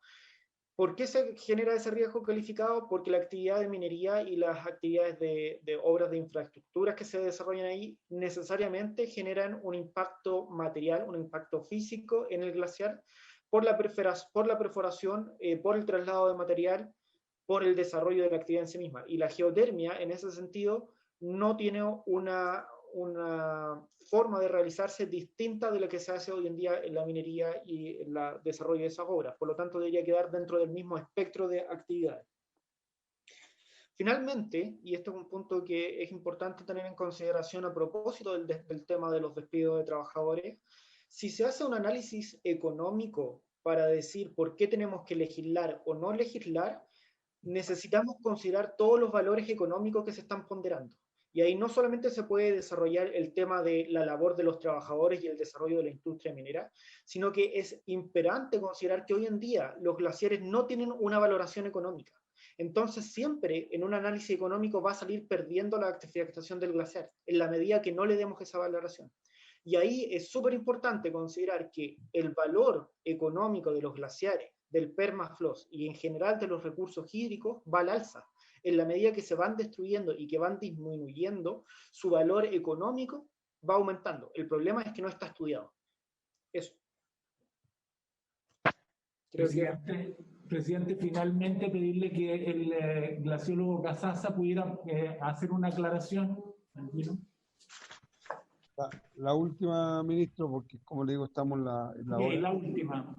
¿Por qué se genera ese riesgo calificado? Porque la actividad de minería y las actividades de obras de infraestructuras que se desarrollan ahí necesariamente generan un impacto material, un impacto físico en el glaciar por la perforación, por el traslado de material, por el desarrollo de la actividad en sí misma. Y la geotermia, en ese sentido, no tiene una forma de realizarse distinta de lo que se hace hoy en día en la minería y en el desarrollo de esas obras. Por lo tanto, debería quedar dentro del mismo espectro de actividades. Finalmente, y este es un punto que es importante tener en consideración a propósito del tema de los despidos de trabajadores, si se hace un análisis económico para decir por qué tenemos que legislar o no legislar, necesitamos considerar todos los valores económicos que se están ponderando. Y ahí no solamente se puede desarrollar el tema de la labor de los trabajadores y el desarrollo de la industria minera, sino que es imperante considerar que hoy en día los glaciares no tienen una valoración económica. Entonces siempre en un análisis económico va a salir perdiendo la afectación del glaciar, en la medida que no le demos esa valoración. Y ahí es súper importante considerar que el valor económico de los glaciares, del permafrost y en general de los recursos hídricos va al alza. En la medida que se van destruyendo y que van disminuyendo, su valor económico va aumentando. El problema es que no está estudiado. Eso. Presidente, finalmente pedirle que el glaciólogo Casasa pudiera hacer una aclaración. La última, ministro, porque como le digo, estamos en la hora. La última.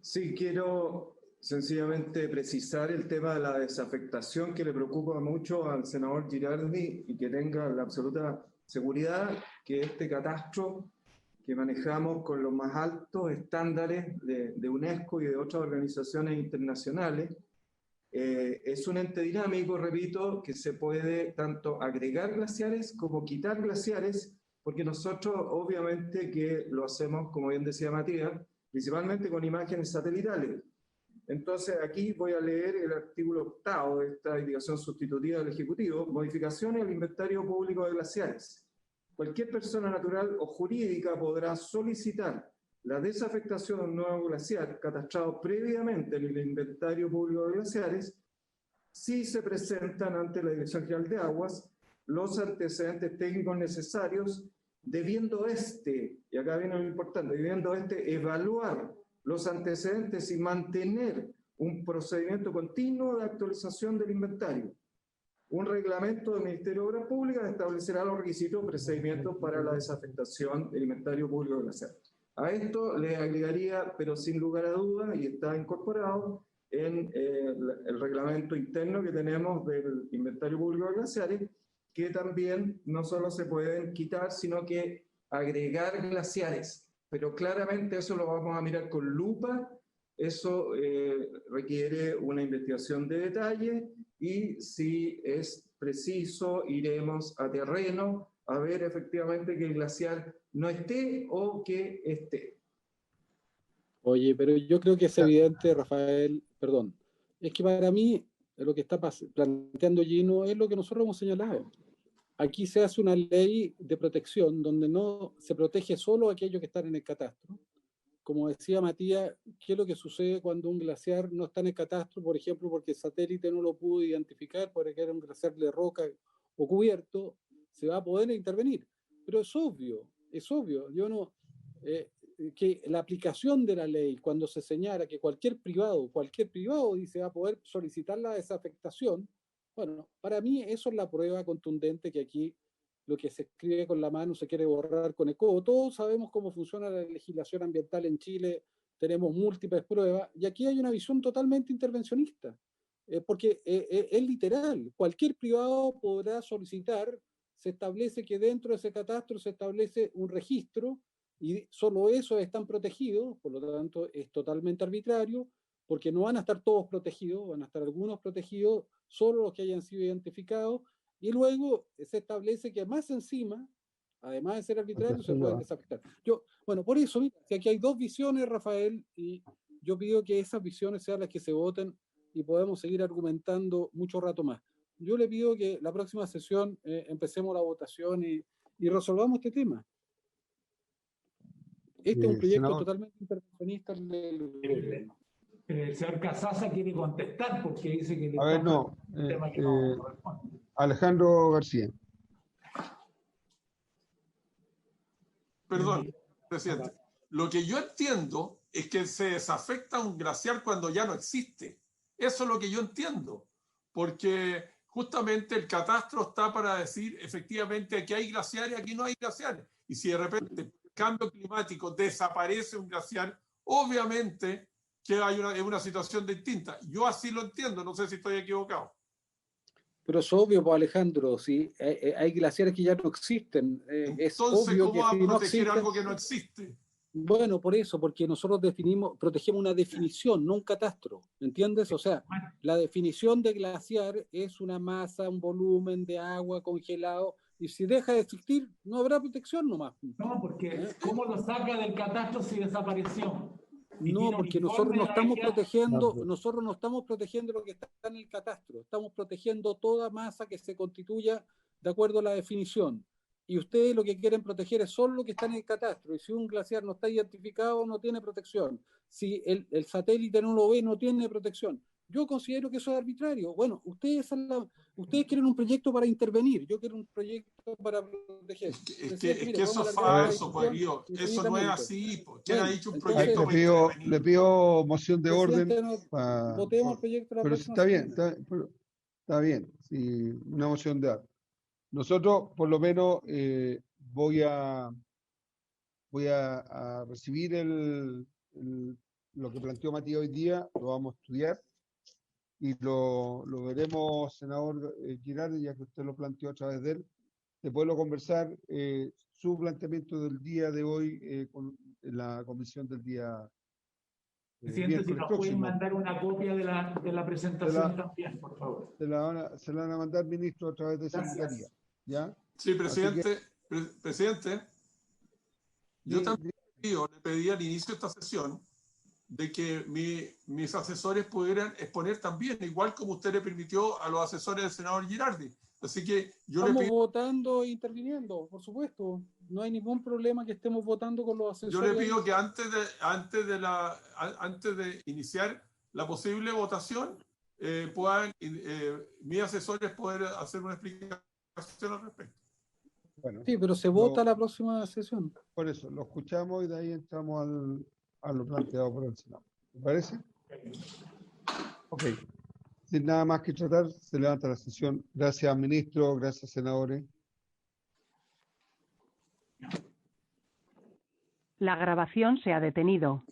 Sí, quiero sencillamente precisar el tema de la desafectación que le preocupa mucho al senador Girardi y que tenga la absoluta seguridad que este catastro que manejamos con los más altos estándares de UNESCO y de otras organizaciones internacionales es un ente dinámico, repito, que se puede tanto agregar glaciares como quitar glaciares, porque nosotros obviamente que lo hacemos, como bien decía Matías, principalmente con imágenes satelitales. Entonces aquí voy a leer el artículo 8 de esta indicación sustitutiva del Ejecutivo: modificaciones al inventario público de glaciares. Cualquier persona natural o jurídica podrá solicitar la desafectación de un nuevo glaciar catastrado previamente en el inventario público de glaciares si se presentan ante la Dirección General de Aguas los antecedentes técnicos necesarios, debiendo y acá viene lo importante, debiendo evaluar los antecedentes y mantener un procedimiento continuo de actualización del inventario. Un reglamento del Ministerio de Obras Públicas establecerá los requisitos y procedimientos para la desafectación del inventario público de glaciar. A esto le agregaría, pero sin lugar a dudas, y está incorporado en el reglamento interno que tenemos del inventario público de glaciares, que también no solo se pueden quitar, sino que agregar glaciares. Pero claramente eso lo vamos a mirar con lupa, eso requiere una investigación de detalle y si es preciso iremos a terreno a ver efectivamente que el glaciar no esté o que esté. Oye, pero yo creo que es evidente, Rafael, perdón, es que para mí lo que está planteando Gino es lo que nosotros hemos señalado. Aquí se hace una ley de protección donde no se protege solo a aquellos que están en el catastro. Como decía Matías, ¿qué es lo que sucede cuando un glaciar no está en el catastro? Por ejemplo, porque el satélite no lo pudo identificar, porque era un glaciar de roca o cubierto, se va a poder intervenir. Pero es obvio, yo no, que la aplicación de la ley, cuando se señala que cualquier privado dice va a poder solicitar la desafectación, bueno, para mí eso es la prueba contundente que aquí lo que se escribe con la mano se quiere borrar con el codo. Todos sabemos cómo funciona la legislación ambiental en Chile, tenemos múltiples pruebas, y aquí hay una visión totalmente intervencionista, porque es literal, cualquier privado podrá solicitar, se establece que dentro de ese catastro se establece un registro, y solo esos están protegidos, por lo tanto es totalmente arbitrario, porque no van a estar todos protegidos, van a estar algunos protegidos, solo los que hayan sido identificados, y luego se establece que más encima, además de ser arbitrario, se pueden desafectar. Bueno, por eso, mira, si aquí hay dos visiones, Rafael, y yo pido que esas visiones sean las que se voten y podemos seguir argumentando mucho rato más. Yo le pido que la próxima sesión empecemos la votación y resolvamos este tema. Este es un proyecto totalmente intervencionista. El señor Casasa quiere contestar porque dice que... A ver, no. Alejandro García. Perdón, presidente. Lo que yo entiendo es que se desafecta un glaciar cuando ya no existe. Eso es lo que yo entiendo. Porque justamente el catastro está para decir efectivamente aquí hay glaciares, aquí no hay glaciares. Y si de repente por cambio climático desaparece un glaciar, obviamente que hay una situación distinta. Yo así lo entiendo, no sé si estoy equivocado. Pero es obvio, pues, Alejandro, si hay glaciares que ya no existen. Es entonces, obvio ¿cómo va a proteger algo que no existe? Bueno, por eso, porque nosotros protegemos una definición, no un catastro, ¿entiendes? O sea, la definición de glaciar es una masa, un volumen de agua congelado, y si deja de existir, no habrá protección nomás. No, porque ¿cómo lo saca del catastro si desapareció? No, porque nosotros no estamos protegiendo lo que está en el catastro, estamos protegiendo toda masa que se constituya de acuerdo a la definición. Y ustedes lo que quieren proteger es solo lo que está en el catastro. Y si un glaciar no está identificado, no tiene protección. Si el satélite no lo ve, no tiene protección. Yo considero que eso es arbitrario. Bueno, ustedes quieren un proyecto para intervenir, yo quiero un proyecto para proteger. Es que eso es falso, pues, Guido. Eso no es así. ¿Quién ha dicho un proyecto para intervenir? Le pido moción de orden. Votemos el proyecto la pero próxima está bien, semana. está bien. Sí, una moción de orden. Nosotros, por lo menos, voy a recibir lo que planteó Matías hoy día, lo vamos a estudiar y lo veremos, senador Girardi, ya que usted lo planteó a través de él. Después lo conversar su planteamiento del día de hoy en la comisión del día. Presidente, si nos pueden mandar una copia de la presentación también, por favor. Se la van a mandar, ministro, a través de secretaría. ¿Ya? Sí, presidente. Presidente, yo también le pedí al inicio de esta sesión de que mis asesores pudieran exponer también, igual como usted le permitió a los asesores del senador Girardi. Así que yo estamos le pido, votando e interviniendo, por supuesto. No hay ningún problema que estemos votando con los asesores. yo le pido que antes de iniciar la posible votación, puedan mis asesores poder hacer una explicación al respecto. Bueno, sí, pero se vota la próxima sesión. Por eso, lo escuchamos y de ahí entramos a lo planteado por el Senado. ¿Me parece? Ok. Sin nada más que tratar, se levanta la sesión. Gracias, ministro. Gracias, senadores. La grabación se ha detenido.